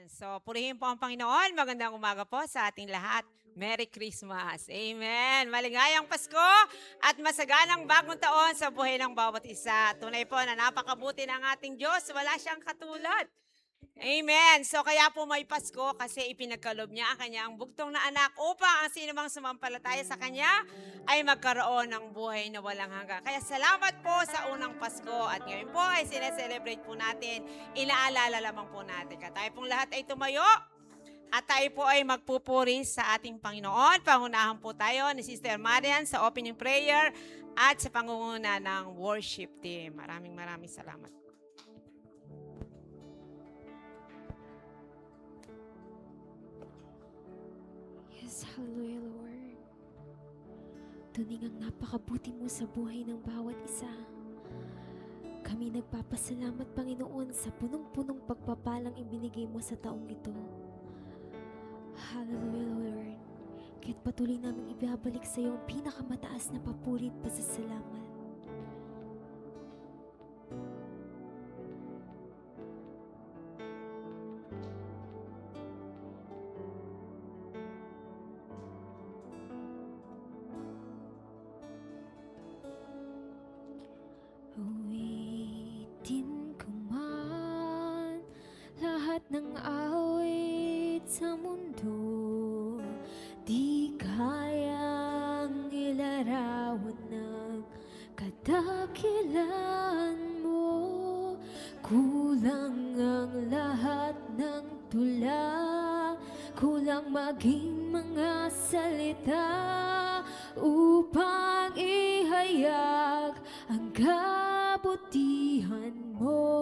So, purihin po ang Panginoon. Magandang umaga po sa ating lahat. Merry Christmas. Amen. Maligayang Pasko at masaganang bagong taon sa buhay ng bawat isa. Tunay po na napakabuti ng ating Diyos. Wala siyang katulad. Amen. So kaya po may Pasko kasi ipinagkaloob niya ang kanyang bugtong na anak upang ang sinumang sumampalataya sa kanya ay magkaroon ng buhay na walang hanggan. Kaya salamat po sa unang Pasko at ngayon po ay sineselebrate po natin, inaalala lamang po natin. Kaya tayo pong lahat ay tumayo at tayo po ay magpupuri sa ating Panginoon. Pangunahan po tayo ni Sister Marian sa opening prayer at sa pangunguna ng worship team. Maraming salamat. Yes, hallelujah, Lord. Tuning ang napakabuti mo sa buhay ng bawat isa. Kami nagpapasalamat, Panginoon, sa punong-punong pagpapalang ibinigay mo sa taong ito. Hallelujah, Lord. Kaya't patuloy namin ibabalik sa iyo ang pinakamataas na papuri at pasasalamat. Awitin ko man lahat ng awit sa mundo, di kayang ilarawan ng kadakilan mo. Kulang ang lahat ng tula, kulang maging mga salita upang ihayag ang kabutihan mo.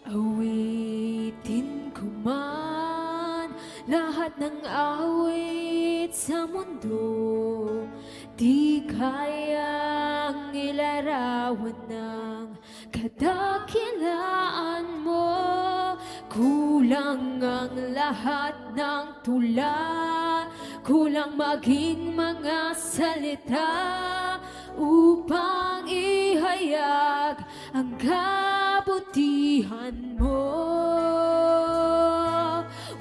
Awitin ko man lahat ng awit sa mundo, di kayang ilarawan ng kadakilaan mo. Kulang ang lahat ng tula, kulang maging mga salita upang ihayag ang kabutihan mo.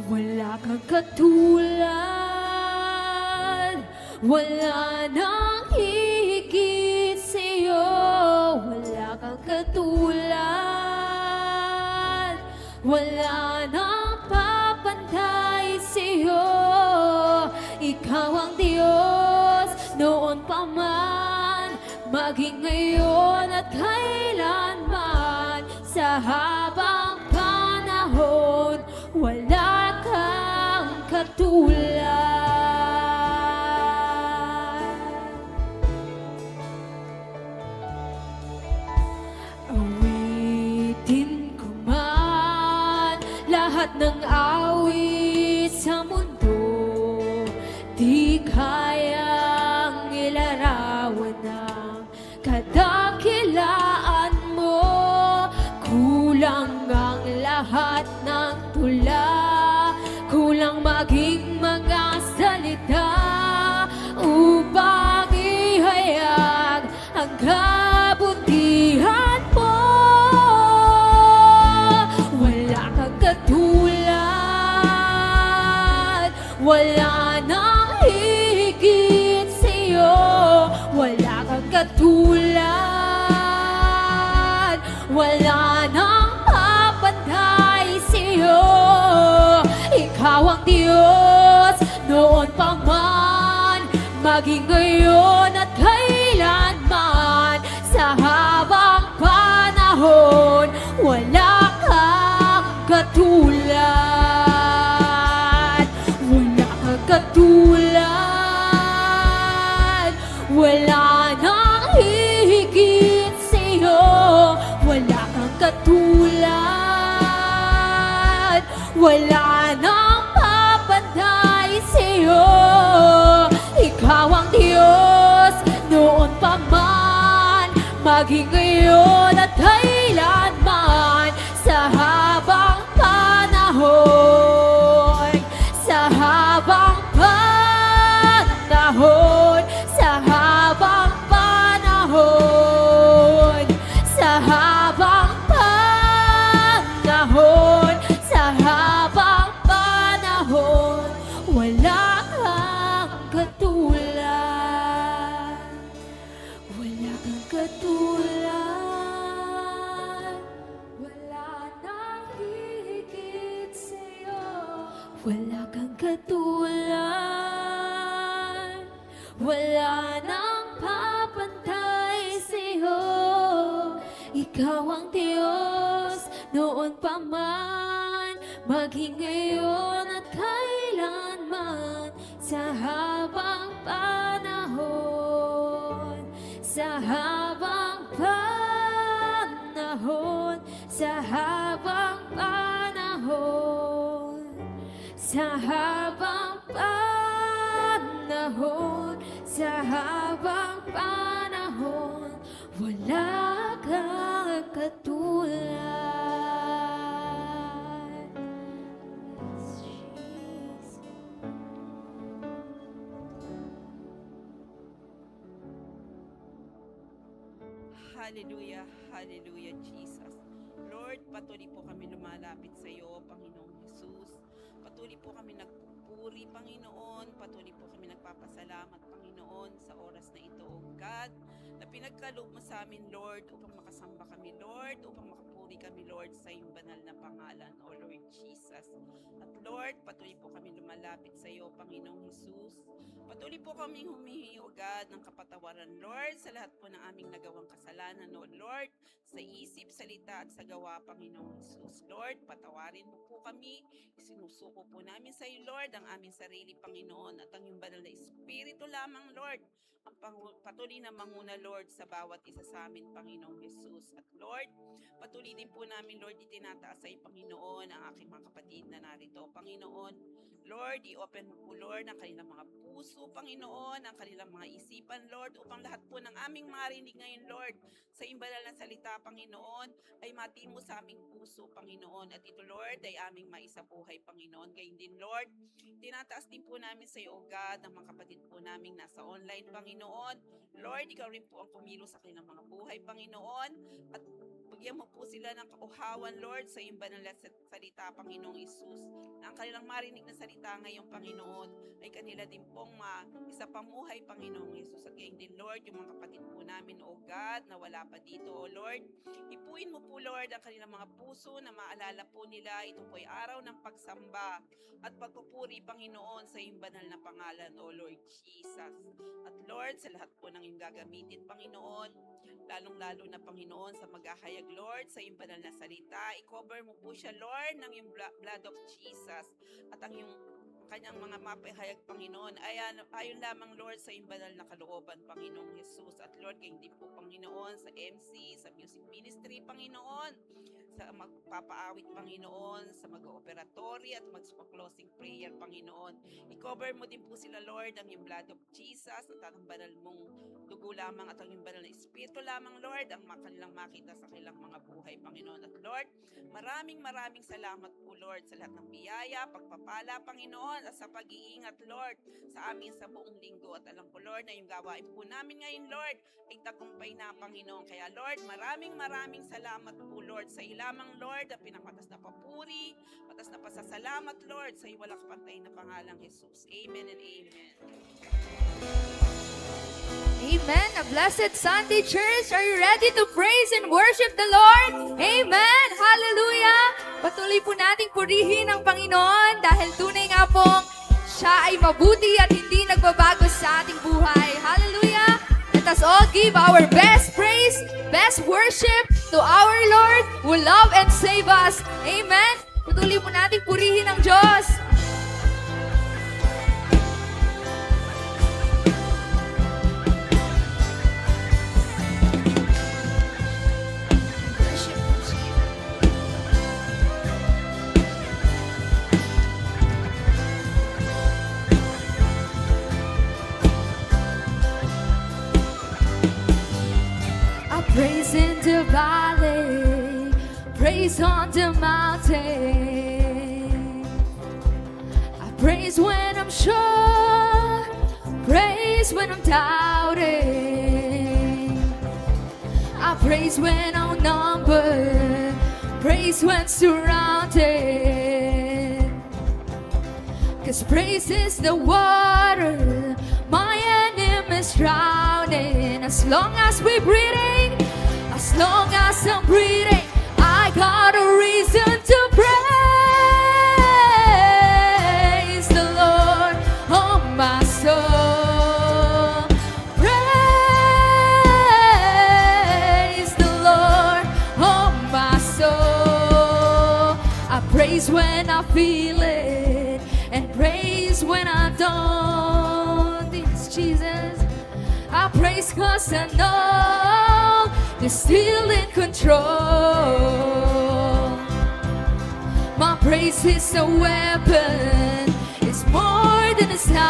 Wala kang katulad, wala nang higit sa'yo. Wala kang katulad, wala nang papantay sa'yo. Ikaw ang Diyos noon pa man, maging ngayon at kailanman. Sa habang panahon, wala kang katulad. Awitin ko man lahat ng awit sa mundo, di kayang ilarawan ng kadakilaan mo. Kulang ang lahat ng tula, kulang maging mga salita upang ihayag ang kabutihan mo. Wala kang katulad, wala nang higit sa'yo. Wala kang katulad, wala nang papantay sa'yo. Ikaw ang Diyos noon pa man, maging ngayon at kailanman. Sa habang panahon, wala kang katulad. Wala kang katulad, wala nang hihigit sa'yo. Wala kang katulad, wala nang papantay sa'yo. Ikaw ang Diyos noon pa man, maging ngayon at kailanman. Sa habang panahon, sa habang panahon, sa habang panahon, sa habang panahon. Wala kang katulad, wala nang papantay sa'yo. Ikaw ang Diyos noon pa man, maging ngayon at kailanman. Sa habang panahon, sa habang panahon, sa habang panahon, sa habang panahon, sa habang panahon, wala kang katulad. Yes, Jesus. Hallelujah, hallelujah, Jesus. Lord, patuloy po kami lumalapit sa iyo, Panginoong Jesus. Patuloy po kami nagpupuri, Panginoon. Patuloy po kami nagpapasalamat, Panginoon, sa oras na ito, O God, na pinagkaloob mo sa amin, Lord, upang makasamba kami, Lord, upang makapuri kami, Lord, sa iyong banal na pangalan, O Lord Jesus. At Lord, patuloy po kami lumalapit sa iyo, Panginoong Jesus. Patuloy po kami humihingi, O God, ng kapatawaran, Lord, sa lahat po ng aming nagawang kasalanan, O Lord, sa isip, salita at sa gawa, Panginoong Jesus. Lord, patawarin mo po kami. Isinusuko po namin sa iyo, Lord, ang aming sarili, Panginoon, at ang iyong banal na Espiritu lamang, Lord, ang patuloy na manguna, Lord, sa bawat isa sa amin, Panginoong Jesus. At Lord, patuloy din po namin, Lord, itinataas sa iyo, Panginoon, ang aking mga kapatid na narito, Panginoon. Lord, i-open mo po, Lord, ang kanilang mga puso, Panginoon, ang kanilang mga isipan, Lord, upang lahat po ng aming marinig ngayon, Lord, sa iyong banal na salita, Panginoon, ay matimo sa aming puso, Panginoon. At ito, Lord, ay aming maisabuhay, Panginoon. Gayun din, Lord, tinataas din po namin sa iyo, O God, ang mga kapatid po namin nasa online, Panginoon. Lord, ikaw rin po ang kumilos sa kanilang mga buhay, Panginoon. At bigyan mo po sila ng kauhawan, Lord, sa iyong banal na salita, Panginoong Isus. Na ang kanilang marinig na salita ngayong, Panginoon, ay kanila din pong isa pamuhay, Panginoong Isus. At gayon din, Lord, yung mga kapatid po namin, O God, na wala pa dito, O Lord. Ipuin mo po, Lord, ang kanilang mga puso na maalala po nila. Ito po ay araw ng pagsamba at pagpupuri, Panginoon, sa iyong banal na pangalan, O Lord Jesus. At Lord, sa lahat po ng iyong gagamitin, Panginoon, lalong-lalo na, Panginoon, sa maghahayag, Lord, sa iyong banal na salita, i-cover mo po siya, Lord, ng iyong blood of Jesus. At ang iyong kanyang mga mapahayag, Panginoon, ayon lamang, Lord, sa iyong banal na kalooban, Panginoong Jesus. At Lord, kayo din po, Panginoon, sa MC, sa music ministry, Panginoon, sa magpapaawit, Panginoon, sa mag-operatory at mag-closing prayer, Panginoon. I-cover mo din po sila, Lord, ang iyong blood of Jesus at ang banal mong dugo lamang at ang iyong banal na Espiritu lamang, Lord, ang kanilang makita sa kanilang mga buhay, Panginoon. At Lord, maraming salamat po, Lord, sa lahat ng biyaya, pagpapala, Panginoon, at sa pag-iingat, Lord, sa amin sa buong linggo. At alam ko, Lord, na yung gawain po namin ngayon, Lord, ay tagumpay na, Panginoon. Kaya, Lord, maraming salamat po, Lord, sa ilamang, Lord, at pinakatas na papuri, patas na pasasalamat, Lord, sa iwala kapantay na pangalang Jesus. Amen and amen. Amen. A blessed Sunday, church. Are you ready to praise and worship the Lord? Amen. Hallelujah. Patuloy po nating purihin ang Panginoon dahil tunay nga pong siya ay mabuti at hindi nagbabago sa ating buhay. Hallelujah. Let us all give our best praise, best worship to our Lord who love and save us. Amen. Patuloy po nating purihin ang Diyos. Praise in the valley, praise on the mountain. I praise when I'm sure, praise when I'm doubting. I praise when outnumbered, praise when surrounded. 'Cause praise is the water my enemies drowning. As long as we're breathing, as long as I'm breathing, I got a reason to praise. I praise when I feel it, and praise when I don't. It's Jesus. I praise 'cause I know you're still in control. My praise is a weapon, it's more than a sound.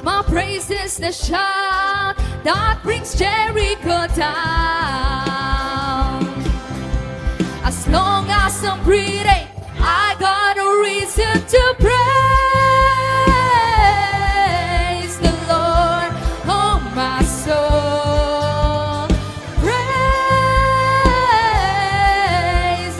My praise is the shout that brings Jericho down. As long as I'm breathing, I got a reason to praise the Lord, oh my soul. Praise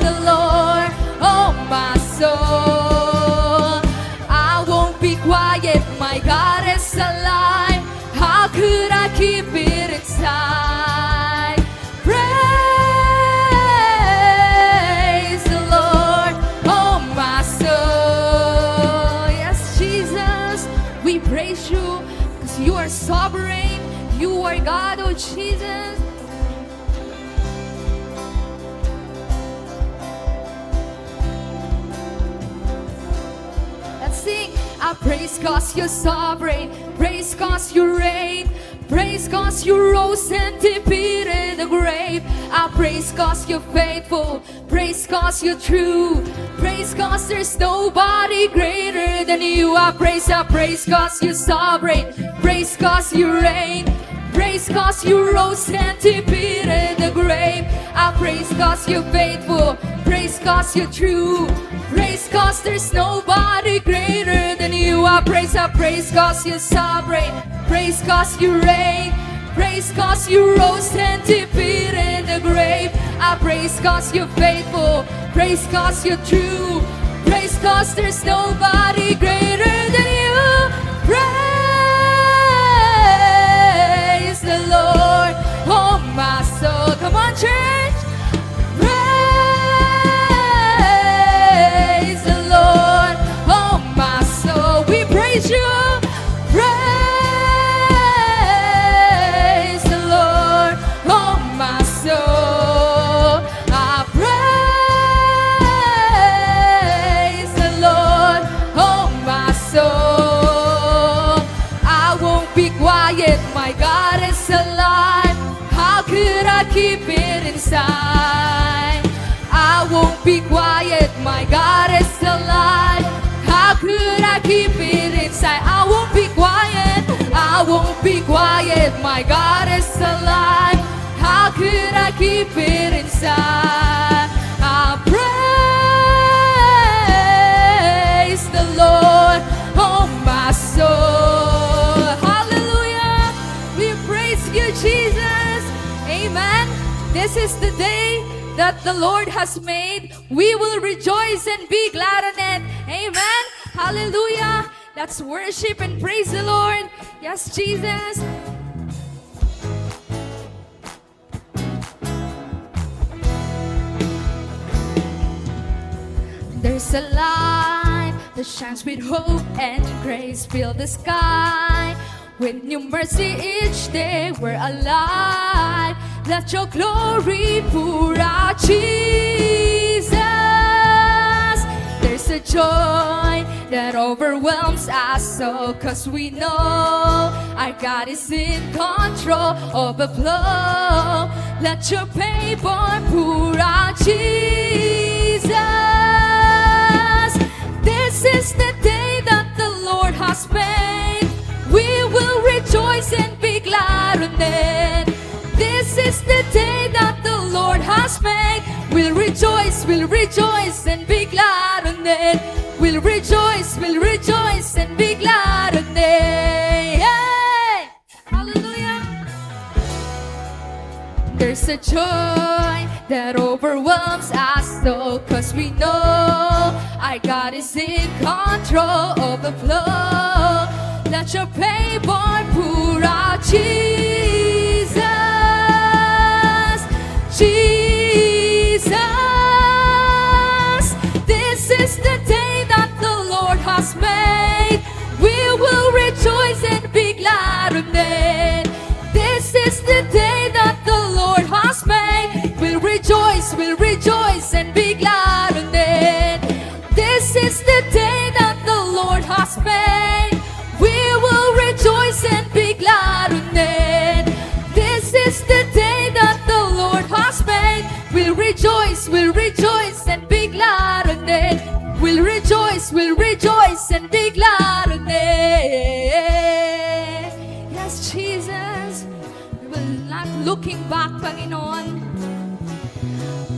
the Lord, oh my soul. I won't be quiet, my God is alive. How could I keep it inside? Praise the Lord, oh my soul. Yes, Jesus, we praise you because you are sovereign. You are God, oh Jesus. Let's sing. I praise 'cause you're sovereign, praise 'cause you reign, praise 'cause you rose and defeated the grave. I praise 'cause you're faithful, praise 'cause you're true, praise 'cause there's nobody greater than you. I praise 'cause you're sovereign, praise 'cause you reign, praise 'cause you rose and defeated the grave. I praise 'cause you're faithful, praise 'cause you're true, praise 'cause there's nobody greater than you. I praise 'cause you're sovereign, praise 'cause you reign, praise 'cause you rose and defeated the grave. I praise 'cause you're faithful, praise 'cause you're true, praise 'cause there's nobody greater than you. Praise the Lord, oh my soul. Come on, church. Praise the Lord, oh my soul. We praise you. Praise the Lord, oh my soul. I praise the Lord, oh my soul. I won't be quiet, my God is alive. How could I keep it inside? I won't be quiet, my God is alive. How could I keep it inside? I won't be quiet, I won't be quiet, my God is alive. How could I keep it inside? I praise the Lord, oh my soul. Hallelujah. We praise you, Jesus. Amen. This is the day that the Lord has made. We will rejoice and be glad in it. Amen. Hallelujah. Let's worship and praise the Lord. Yes, Jesus. There's a light that shines with hope and grace. Fill the sky with new mercy each day. We're alive. Let your glory pour out, Jesus. There's a joy that overwhelms us so, 'cause we know our God is in control of the flow. Let your favor pour out, Jesus. This is the day that the Lord has made. We will rejoice and be glad in it. This is the day that the Lord has made. We'll rejoice and be glad in it. We'll rejoice and be glad in it. Hey! Hallelujah. There's a joy that overwhelms us so, 'cause we know our God is in control of the flow. Let your favor pour out, Jesus. Jesus. This is the day that the Lord has made. We will rejoice and be glad in it. This is the day that the Lord has made. We'll rejoice rejoice, we'll rejoice and be glad in it. This is the day that the Lord has made. We will rejoice and be glad in it. This is the day that the Lord has made. We'll rejoice and be glad in it. We'll rejoice and be glad in it. Yes, Jesus, we will not looking back, Panginoon.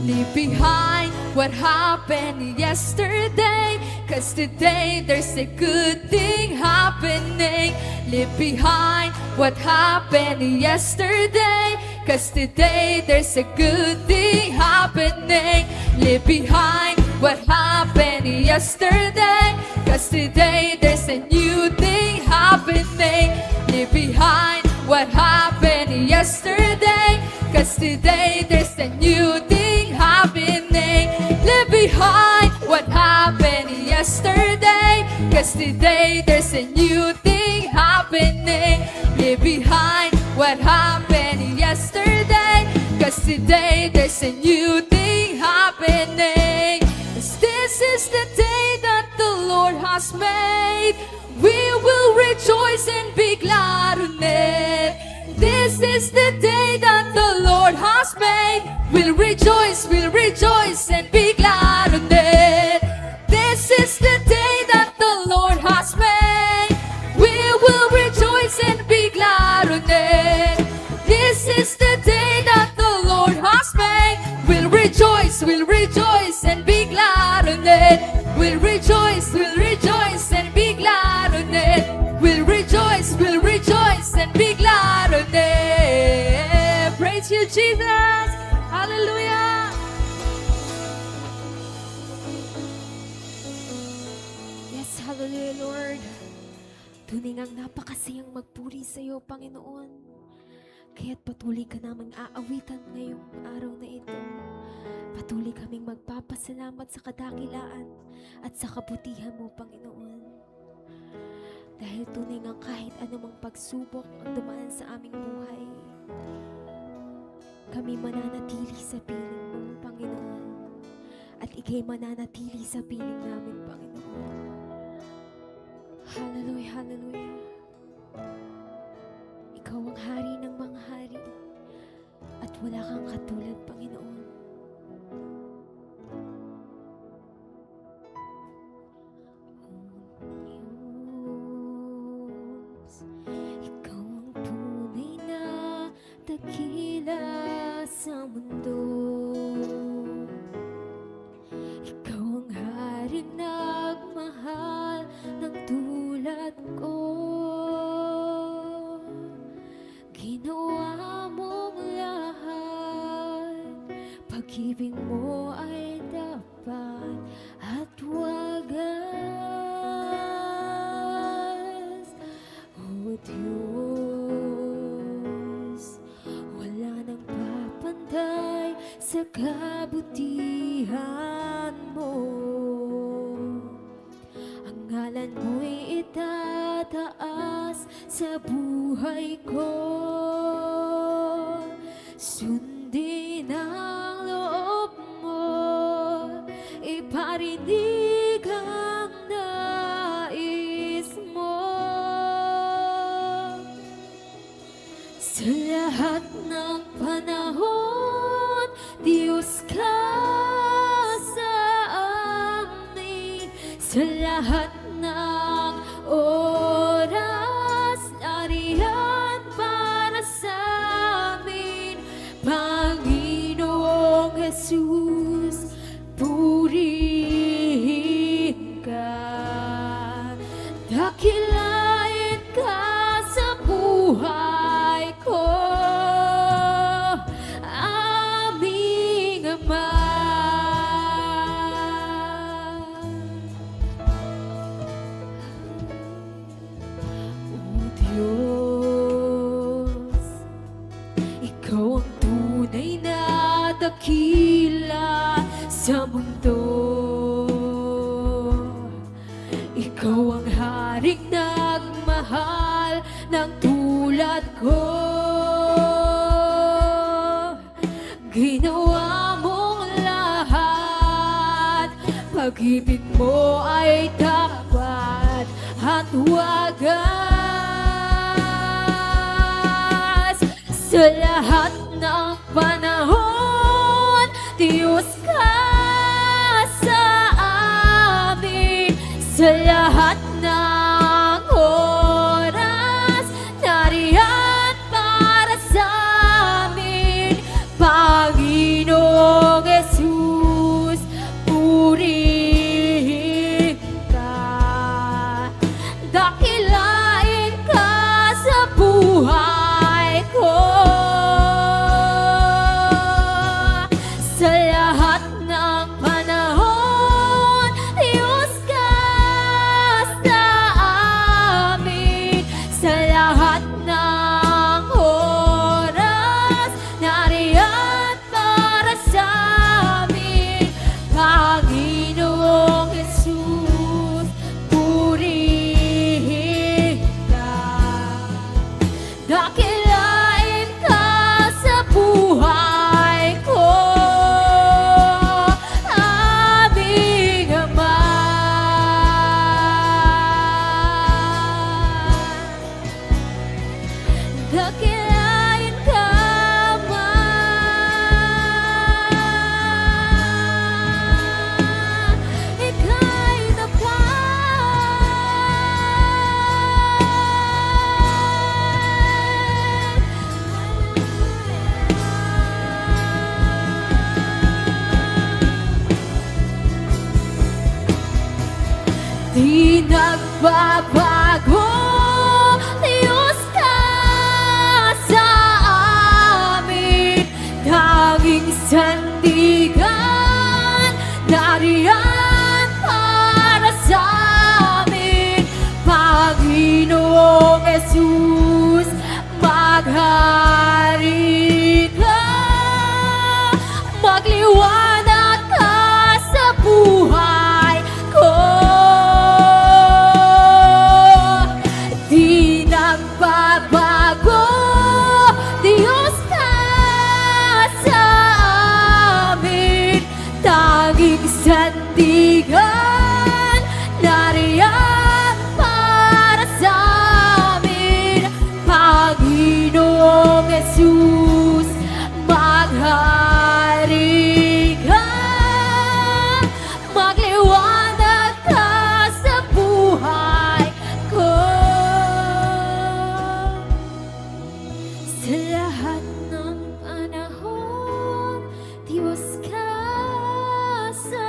Leave behind what happened yesterday, 'cause today there's a good thing happening. Leave behind what happened yesterday, 'cause today there's a good thing happening. Leave behind what happened yesterday, 'cause today there's a new thing happening. Leave behind what happened yesterday, 'cause today there's a new thing happening. Leave behind what happened yesterday, 'cause today there's a new thing happening. Leave behind what happened yesterday, 'cause today there's a new thing happening. 'Cause this is the day that the Lord has made. We will rejoice and be glad in it. This is the day that the Lord has made. We'll rejoice and be glad in it. This is the day that the Lord has made. We will rejoice and be glad in it. This is the day that the Lord has made. We'll rejoice and be glad in it. We'll rejoice and be glad in it. We'll rejoice and be glad in it. Praise you, Jesus. Hallelujah. Yes, hallelujah, Lord. Tunay ngang napakasayang magpuri sa iyo, Panginoon. Kaya't patuloy ka namang aawitan ngayong araw na ito. Patuloy kaming magpapasalamat sa kadakilaan at sa kabutihan mo, Panginoon. Dahil tunay ngang kahit anumang pagsubok ang dumaan sa aming buhay, kami mananatili sa piling mo, Panginoon. At ikay mananatili sa piling namin, Panginoon. Hallelujah, hallelujah. Ikaw ang hari ng mga hari at wala kang katulad, Panginoon. Diyos, ikaw ang tunay na dakila sa mundo. Ikaw ang haring nagmahal ng tulad ko. Ginawa mong lahat, pag-ibig mo ay dapat at wagas. O Diyos, wala nang papantay sa kabutihan mo. Ang ngalan mo'y itataas sa buhay ko. Sundin ang loob mo, iparinig ang nais mo. Sa lahat ng panahon, Diyos ka sa amin. Sa lahat ng oras, nariyan para sa amin. Panginoong Jesus, purihin ka. Dakilain ka sa buhay ko, aming Ama. O Diyos, ikaw ang tunay na dakila sa mundo. Ikaw ang haring nagmahal ng tulad ko. Ginawa mong pag-ibig mo ay tapat at wagas. Sa lahat ng panahon, Diyos ka sa amin. Sa lahat ng oras, nariyan para sa amin. Panginoong Jesus, purihin ka. Dakilain ka sa buhay ko. Sa lahat ng panahon, Diyos ka sa amin. Sa lahat ng oras, nariyan para sa amin. Panginoong Jesus, purihin ka. Dakilain ka sa buhay ko, aming Ama. Dakilain ka, Ama. Ika'y tapat. Di nagbabago, Diyos ka sa amin. Tanging sandigan, nariyan para sa amin. Panginoong Jesus, maghari ka. Magliwanag ka sa buhay ko. Di nagbabago, Diyos ka sa amin. Tanging sandigan, nariyan para sa amin. Panginoong Jesus, maghari ka. Magliwanag ka sa buhay ko. Sa lahat ng panahon, Diyos ka sa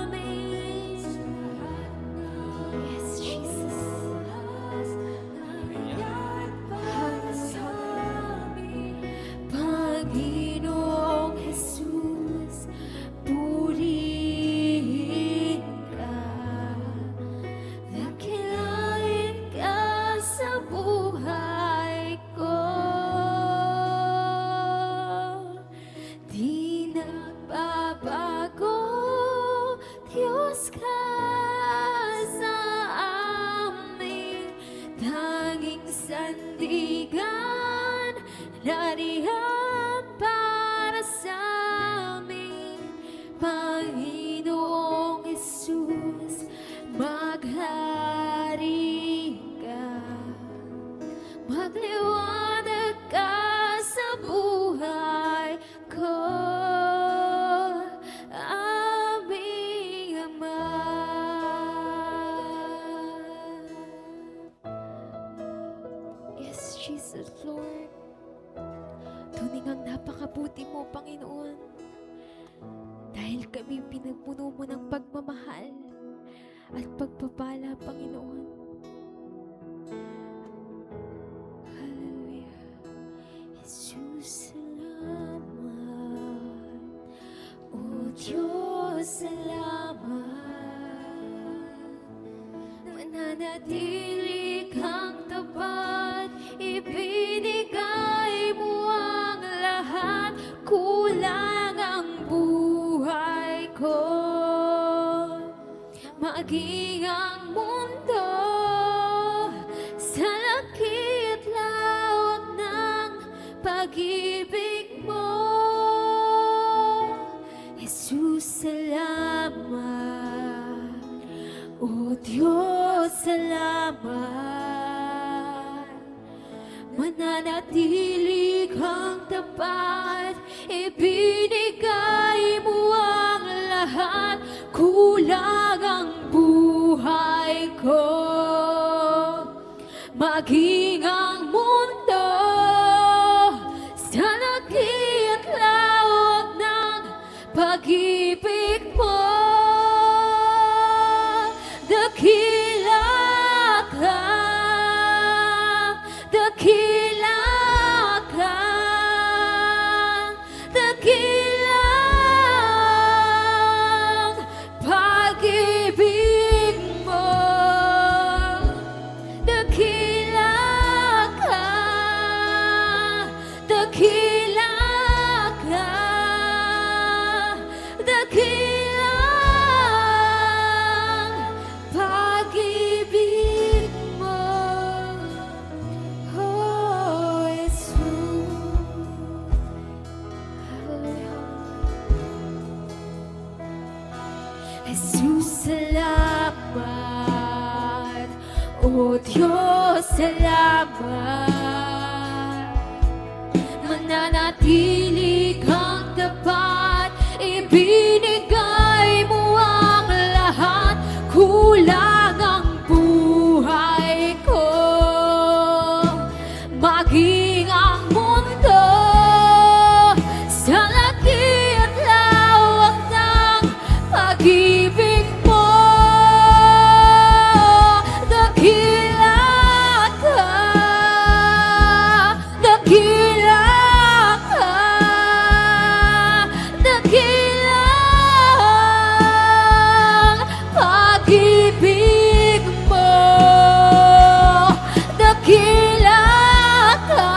amin. Yes, Jesus. Para sa amin. Panginoong Jesus, purihin ka. Dakilain ka sa buhay ko. Di nagbabago, Diyos ka sa amin. Tanging sandigan, nariyan para sa amin. Panginoong Jesus, maghari ka. Magliwanag ka sa buhay ko, aming Ama. Yes, Jesus, Lord. Tunay ngang napakabuti mo, Panginoon. Dahil kami pinagpuno mo ng pagmamahal at pagpapala, Panginoon. Hallelujah. Jesus, salamat. O Diyos, salamat. Mananatili kang tapat, ibinigay mo ang lahat. Kulang ang buhay ko, maging ang mundo sa lakit lawak ng pag-ibig mo. Jesus, salamat. Diyos, salamat. Mananatili kang tapat, ibinigay mo ang lahat, kulang ang buhay ko. Maging ang mundo sa laki at lawak ng pag-ibig mo. Dakila ka, dakila ka, dakila ang pag-ibig mo. Dakila ka, dakila ka, dakila ang pag-ibig mo, oh Jesus. Jesus, salamat. O Diyos, salamat. Mananatili kang tapat, ibinigay mo ang lahat, kulang ang buhay ko. Maging ang mundo sa laki at lawak ng pag-ibig mo. Dakila ka, dakila ka, dakila ang pag-ibig mo. Dakila ka,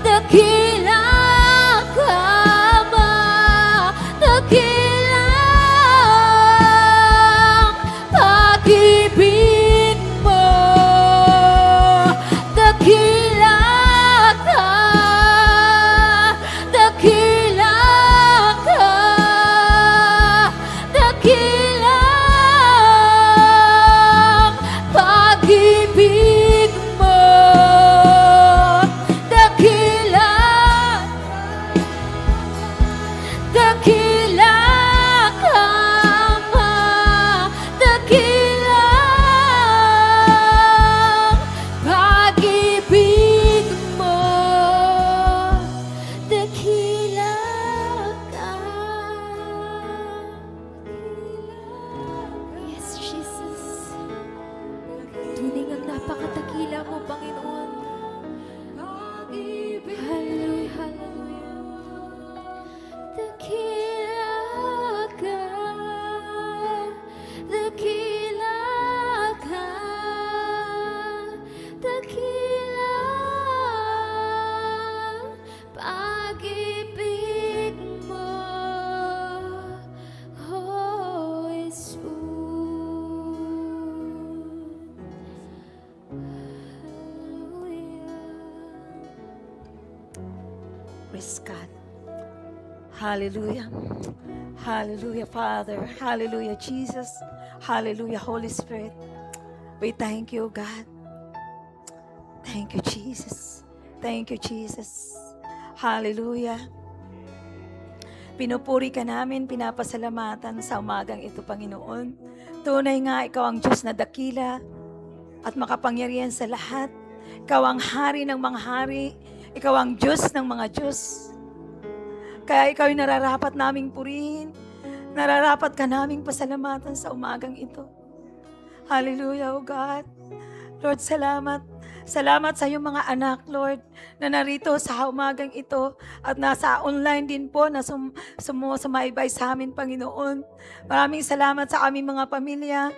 dakila ka, ma, dakila ang pag-ibig mo. Dakila ka, dakila ka, dakila ang pag-ibig mo. Dakila, dakila ka, ma, dakila ang pag-ibig mo. Dakila ka. Yes, Jesus. Tunay ang napakatakila mo, Panginoon. Hallelujah, hallelujah. Dakila ka, dakila ka, dakila pag-ibig mo, oh Jesus. Praise God. Hallelujah. Hallelujah, Father. Hallelujah, Jesus. Hallelujah, Holy Spirit. We thank you, God. Thank you, Jesus. Thank you, Jesus. Hallelujah. Pinupuri ka namin, pinapasalamatan sa umagang ito, Panginoon. Tunay nga, ikaw ang Diyos na dakila at makapangyarihan sa lahat. Ikaw ang hari ng mga hari. Ikaw ang Diyos ng mga Diyos. Kaya ikaw ay nararapat naming purihin. Nararapat ka naming pasalamatan sa umagang ito. Hallelujah, O God. Lord, salamat. Salamat sa iyong mga anak, Lord, na narito sa umagang ito at nasa online din po na sumaybay sa amin, Panginoon. Maraming salamat sa aming mga pamilya.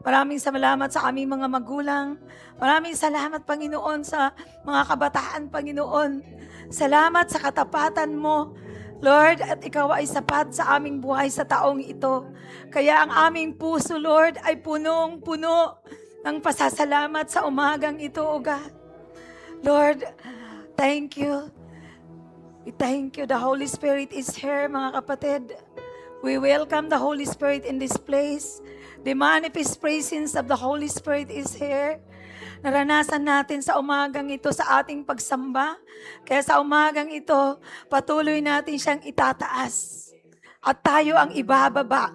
Maraming salamat sa aming mga magulang. Maraming salamat, Panginoon, sa mga kabataan, Panginoon. Salamat sa katapatan mo, Lord, at ikaw ay sapat sa aming buhay sa taong ito. Kaya ang aming puso, Lord, ay punong-puno ng pasasalamat sa umagang ito, O God. Lord, thank you. We thank you. The Holy Spirit is here, mga kapatid. We welcome the Holy Spirit in this place. The manifest presence of the Holy Spirit is here. Naranasan natin sa umagang ito sa ating pagsamba. Kaya sa umagang ito, patuloy natin siyang itataas. At tayo ang ibababa.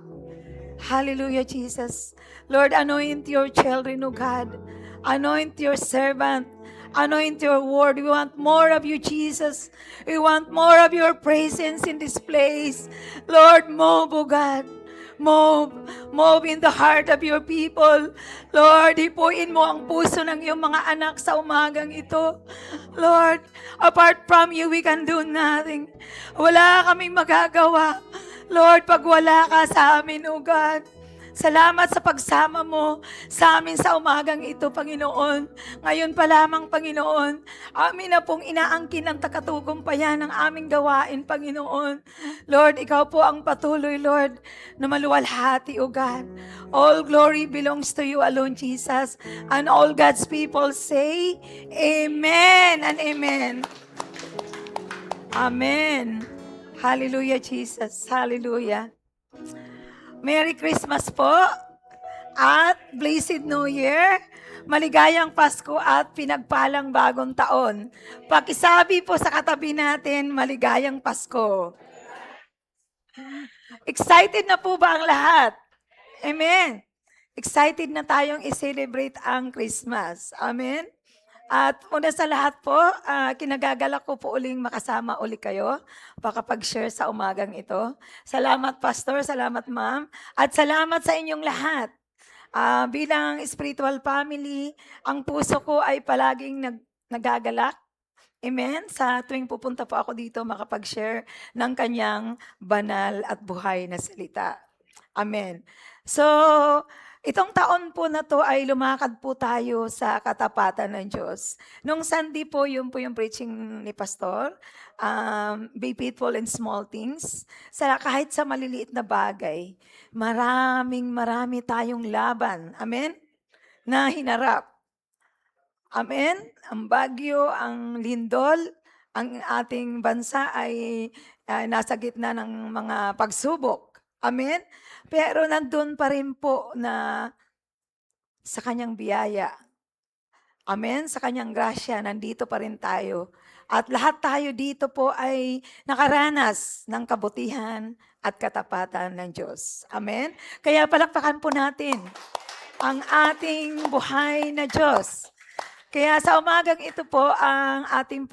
Hallelujah, Jesus. Lord, anoint your children, O God. Anoint your servant. Anoint your word. We want more of you, Jesus. We want more of your presence in this place. Lord, move, O God. Move in the heart of your people. Lord, hipuin mo ang puso ng iyong mga anak sa umagang ito. Lord, apart from you, we can do nothing. Wala kaming magagawa. Lord, pag wala ka sa amin, O God. Salamat sa pagsama mo sa amin sa umagang ito, Panginoon. Ngayon pa lamang, Panginoon, amin na pong inaangkin ang takatugumpayan ng aming gawain, Panginoon. Lord, ikaw po ang patuloy, Lord, na maluwalhati, O God. All glory belongs to you alone, Jesus. And all God's people say, Amen and Amen. Amen. Hallelujah, Jesus. Hallelujah. Merry Christmas po at Blessed New Year. Maligayang Pasko at pinagpalang bagong taon. Pakisabi po sa katabi natin, maligayang Pasko. Excited na po ba ang lahat? Amen. Excited na tayong i-celebrate ang Christmas. Amen. At una sa lahat po, kinagagalak ko po uling makasama uli kayo pakapag-share sa umagang ito. Salamat Pastor, salamat Ma'am, at salamat sa inyong lahat. Bilang spiritual family, ang puso ko ay palaging nagagalak. Amen? Sa tuwing pupunta po ako dito makapag-share ng kanyang banal at buhay na salita. Amen. So, itong taon po na to ay lumakad po tayo sa katapatan ng Diyos. Nung Sunday po, yun po yung preaching ni Pastor, be faithful in small things. Kahit sa maliliit na bagay, marami tayong laban. Amen? Na hinarap. Amen? Ang bagyo, ang lindol, ang ating bansa ay nasa gitna ng mga pagsubok. Amen? Pero nandun pa rin po na sa kanyang biyaya. Amen? Sa kanyang grasya, nandito pa rin tayo. At lahat tayo dito po ay nakaranas ng kabutihan at katapatan ng Diyos. Amen? Kaya palakpakan po natin ang ating buhay na Diyos. Kaya sa umagang ito po, ang aking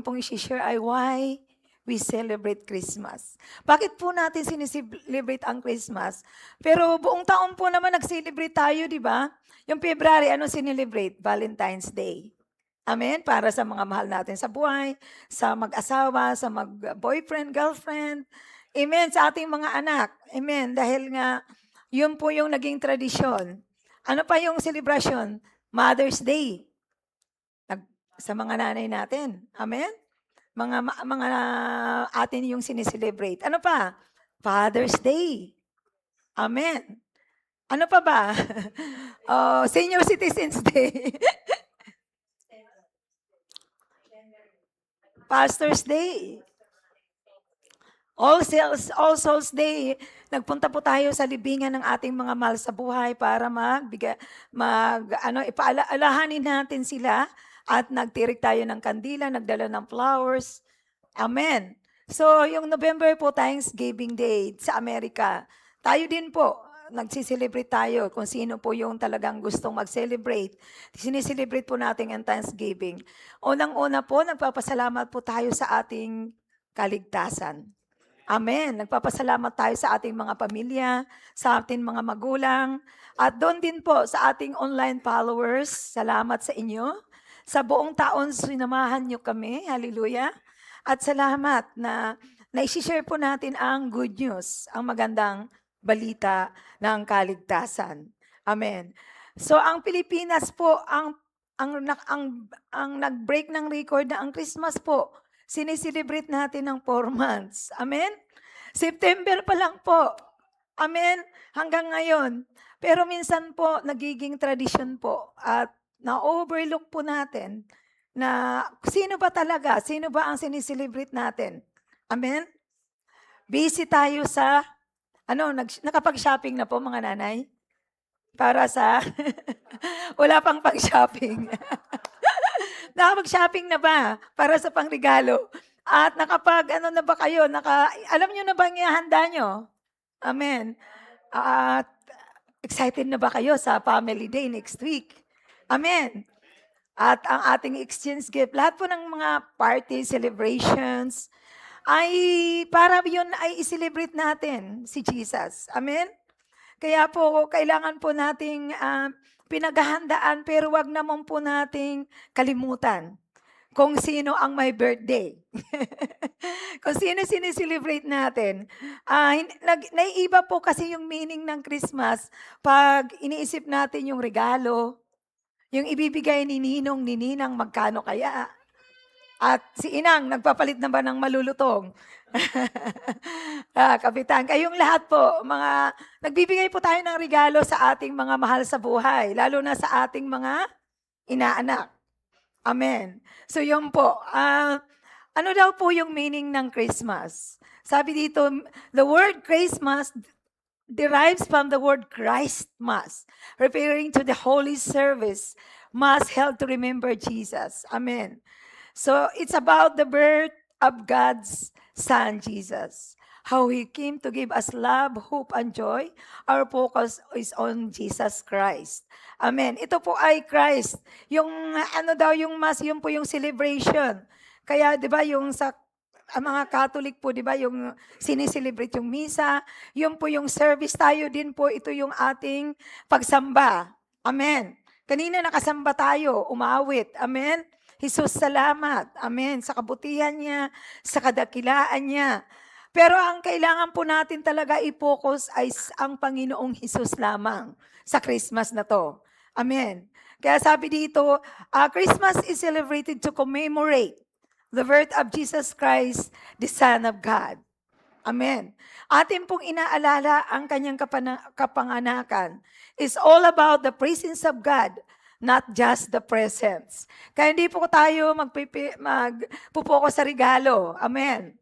pong i-share ay why we celebrate Christmas. Bakit po natin sineselebrate ang Christmas? Pero buong taon po naman nag-celebrate tayo, di ba? Yung February, ano sinelebrate? Valentine's Day. Amen? Para sa mga mahal natin sa buhay, sa mag-asawa, sa mag-boyfriend, girlfriend. Amen? Sa ating mga anak. Amen? Dahil nga, yun po yung naging tradisyon. Ano pa yung celebration? Mother's Day. Sa mga nanay natin. Amen? Mga atin yung sineselebrate. Ano pa? Father's Day. Amen. Ano pa ba? Senior Citizens Day. Pastor's Day. All Souls Day. Nagpunta po tayo sa libingan ng ating mga mahal sa buhay para ipaalahanin natin sila. At nagtirik tayo ng kandila, nagdala ng flowers. Amen. So, yung November po, Thanksgiving Day sa Amerika. Tayo din po, nagsiselebrate tayo kung sino po yung talagang gustong mag-celebrate. Sineselebrate po natin ang Thanksgiving. Unang-una po, nagpapasalamat po tayo sa ating kaligtasan. Amen. Nagpapasalamat tayo sa ating mga pamilya, sa ating mga magulang, at doon din po sa ating online followers. Salamat sa inyo. Sa buong taon, sinamahan niyo kami. Hallelujah. At salamat na i-share po natin ang good news, ang magandang balita ng kaligtasan. Amen. So, ang Pilipinas po, ang nag-break ng record na ang Christmas po, sineselebrate natin ng 4 months. Amen? September pa lang po. Amen? Hanggang ngayon. Pero minsan po, nagiging tradition po at na-overlook po natin na sino ba talaga, sino ba ang sineselebrate natin. Amen? Busy tayo sa, nakapag-shopping na po mga nanay? para sa wala pang pang-shopping. Nakapag-shopping na ba para sa pangregalo? At nakapag-ano na ba kayo? Alam niyo na ba ang ihahanda niyo? Amen. At excited na ba kayo sa family day next week? Amen. At ang ating exchange gift, lahat po ng mga party, celebrations, ay para yun ay i-celebrate natin si Jesus. Amen? Kaya po, kailangan po nating pinaghahandaan, pero wag naman po nating kalimutan kung sino ang may birthday. Kung sino sineselebrate natin. Naiiba po kasi yung meaning ng Christmas pag iniisip natin yung regalo, yung ibibigay ni Ninong, ni Ninang, magkano kaya? At si Inang, nagpapalit na ba ng malulutong? Kapitan, kayong lahat po, nagbibigay po tayo ng regalo sa ating mga mahal sa buhay, lalo na sa ating mga inaanak. Amen. So yun po, ano daw po yung meaning ng Christmas? Sabi dito, the word Christmas derives from the word Christmas, referring to the holy service, mass held to remember Jesus. Amen. So it's about the birth of God's Son, Jesus. How He came to give us love, hope, and joy. Our focus is on Jesus Christ. Amen. Ito po ay Christ. Yung yung mass, yun po yung celebration. Kaya 'di ba yung sa ang mga Catholic po, 'di ba, yung sineselebrate yung misa, yun po yung service, tayo din po, ito yung ating pagsamba. Amen. Kanina nakasamba tayo, umawit. Amen. Jesus, salamat. Amen. Sa kabutihan niya, sa kadakilaan niya. Pero ang kailangan po natin talaga i-focus ay ang Panginoong Jesus lamang sa Christmas na to. Amen. Kaya sabi dito, Christmas is celebrated to commemorate the birth of Jesus Christ, the Son of God. Amen. Atin pong inaalala ang kanyang kapanganakan. It's all about the presence of God, not just the presence. Kaya hindi po tayo magpupokus sa regalo. Amen.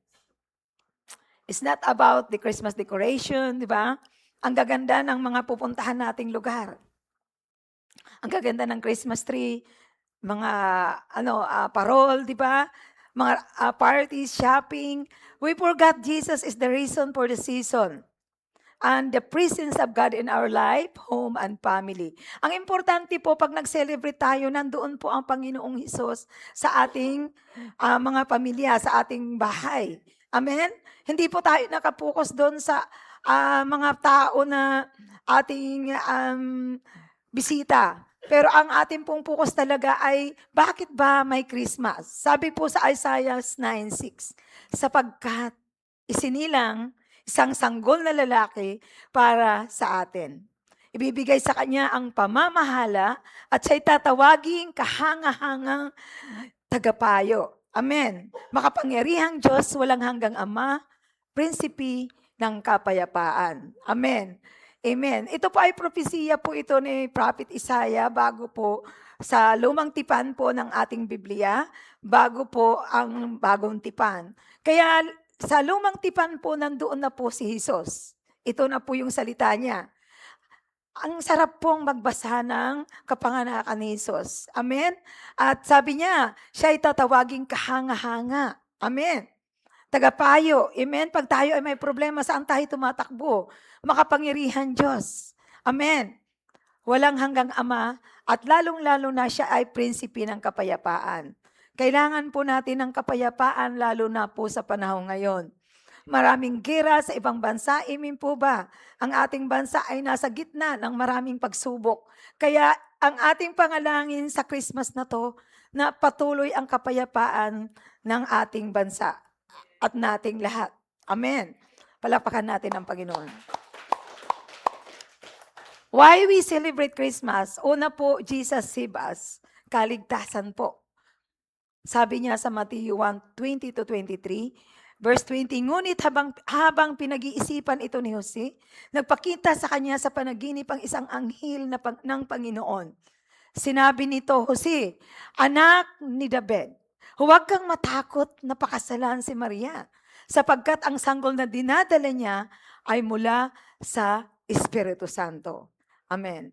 It's not about the Christmas decoration, di ba? Ang gaganda ng mga pupuntahan nating lugar. Ang gaganda ng Christmas tree, mga parol, di ba? Mga parties, shopping. We forgot Jesus is the reason for the season. And the presence of God in our life, home, and family. Ang importante po, pag nag-celebrate tayo, nandoon po ang Panginoong Hesus sa ating mga pamilya, sa ating bahay. Amen? Hindi po tayo nakapokus doon sa mga tao na ating bisita. Pero ang ating pong focus talaga ay, bakit ba may Christmas? Sabi po sa Isaiah 9:6, sapagkat isinilang isang sanggol na lalaki para sa atin. Ibibigay sa kanya ang pamamahala at siya'y tatawaging kahangahangang tagapayo. Amen. Makapangyarihang Diyos, walang hanggang Ama, prinsipi ng kapayapaan. Amen. Amen. Ito po ay propesiya po ito ni Prophet Isaiah bago po sa lumang tipan po ng ating Biblia, bago po ang bagong tipan. Kaya sa lumang tipan po, nandoon na po si Jesus. Ito na po yung salita niya. Ang sarap pong magbasa ng kapanganakan ni Jesus. Amen? At sabi niya, siya'y tatawaging kahanga-hanga. Amen? Tagapayo. Amen? Pag tayo ay may problema, saan tayo tumatakbo? Makapangyarihan Diyos. Amen? Walang hanggang Ama at lalong-lalo na siya ay prinsipi ng kapayapaan. Kailangan po natin ng kapayapaan lalo na po sa panahon ngayon. Maraming gera sa ibang bansa, imin po ba? Ang ating bansa ay nasa gitna ng maraming pagsubok. Kaya ang ating panalangin sa Christmas na to, na patuloy ang kapayapaan ng ating bansa at nating lahat. Amen. Palakpakan natin ang Panginoon. Why we celebrate Christmas? Una po, Jesus saved us. Kaligtasan po. Sabi niya sa Matthew 1:20-23, verse 20, ngunit habang pinag-iisipan ito ni Jose, nagpakita sa kanya sa panaginip ang isang anghel ng Panginoon. Sinabi nito, Jose, anak ni David, huwag kang matakot na pakasalan si Maria, sapagkat ang sanggol na dinadala niya ay mula sa Espiritu Santo. Amen.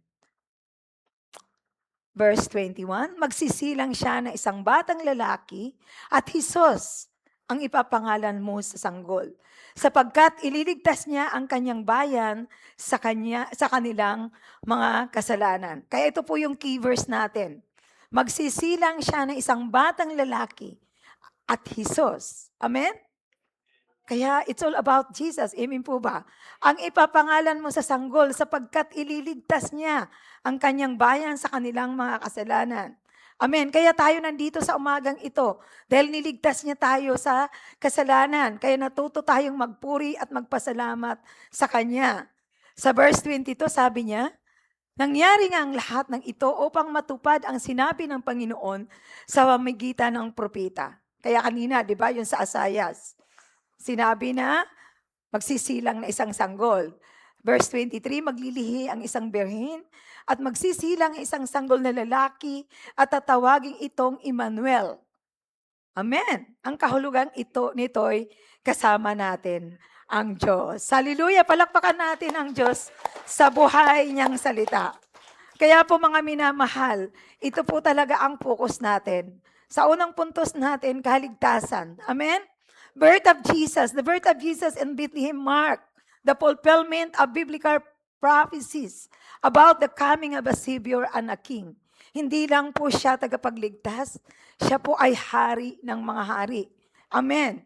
Verse 21, magsisilang siya na isang batang lalaki at Jesus ang ipapangalan mo sa sanggol, sapagkat ililigtas niya ang kanyang bayan sa kanilang mga kasalanan. Kaya ito po yung key verse natin. Magsisilang siya na isang batang lalaki at Jesus. Amen? Kaya it's all about Jesus. Amen po ba? Ang ipapangalan mo sa sanggol sapagkat ililigtas niya ang kanyang bayan sa kanilang mga kasalanan. Amen. Kaya tayo nandito sa umagang ito dahil niligtas niya tayo sa kasalanan. Kaya natuto tayong magpuri at magpasalamat sa Kanya. Sa verse 22 sabi niya, nangyari nga ang lahat ng ito upang matupad ang sinabi ng Panginoon sa pamamagitan ng propeta. Kaya kanina, di ba, yung sa Asayas, sinabi na magsisilang na isang sanggol. Verse 23, maglilihi ang isang birhen at magsisilang ang isang sanggol na lalaki at tatawagin itong Emmanuel. Amen. Ang kahulugan nito'y kasama natin ang Diyos. Hallelujah! Palakpakan natin ang Diyos sa buhay niyang salita. Kaya po mga minamahal, ito po talaga ang focus natin. Sa unang puntos natin, kaligtasan. Amen? Birth of Jesus. The birth of Jesus in Bethlehem marked the fulfillment of biblical prophecies about the coming of a Savior and a King. Hindi lang po siya tagapagligtas, siya po ay hari ng mga hari. Amen.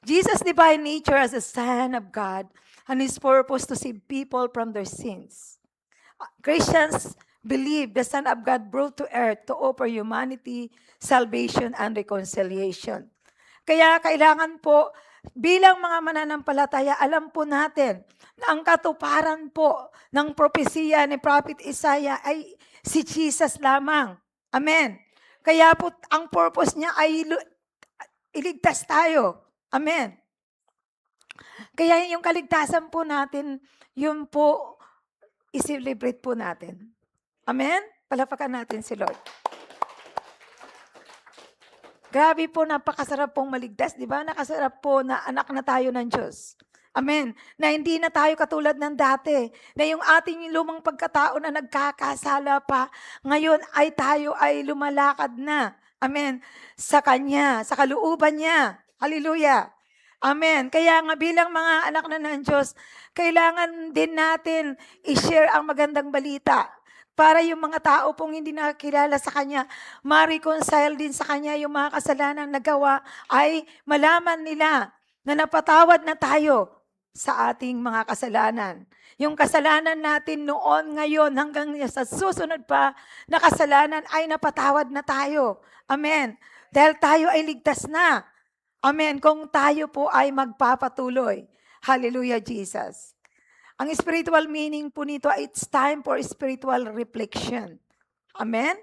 Jesus' divine nature as a Son of God and His purpose to save people from their sins. Christians believe the Son of God brought to earth to offer humanity salvation and reconciliation. Kaya kailangan po, bilang mga mananampalataya, alam po natin na ang katuparan po ng propesiya ni Prophet Isaiah ay si Jesus lamang. Amen. Kaya po, ang purpose niya ay iligtas tayo. Amen. Kaya yung kaligtasan po natin, yun po, i-celebrate po natin. Amen? Palapakan natin si Lord. Grabe po, napakasarap pong maligtas, di ba? Nakasarap po na anak na tayo ng Diyos. Amen. Na hindi na tayo katulad ng dati. Na yung ating lumang pagkatao na nagkakasala pa, ngayon ay tayo ay lumalakad na. Amen. Sa Kanya, sa kalooban niya. Hallelujah. Amen. Kaya nga bilang mga anak na ng Diyos, kailangan din natin i-share ang magandang balita. Para yung mga tao pong hindi nakakilala sa Kanya, ma-reconcile din sa Kanya yung mga kasalanan nagawa ay malaman nila na napatawad na tayo sa ating mga kasalanan. Yung kasalanan natin noon, ngayon, hanggang sa susunod pa na kasalanan ay napatawad na tayo. Amen. Dahil tayo ay ligtas na. Amen. Kung tayo po ay magpapatuloy. Hallelujah, Jesus. Ang spiritual meaning po nito ay it's time for spiritual reflection. Amen?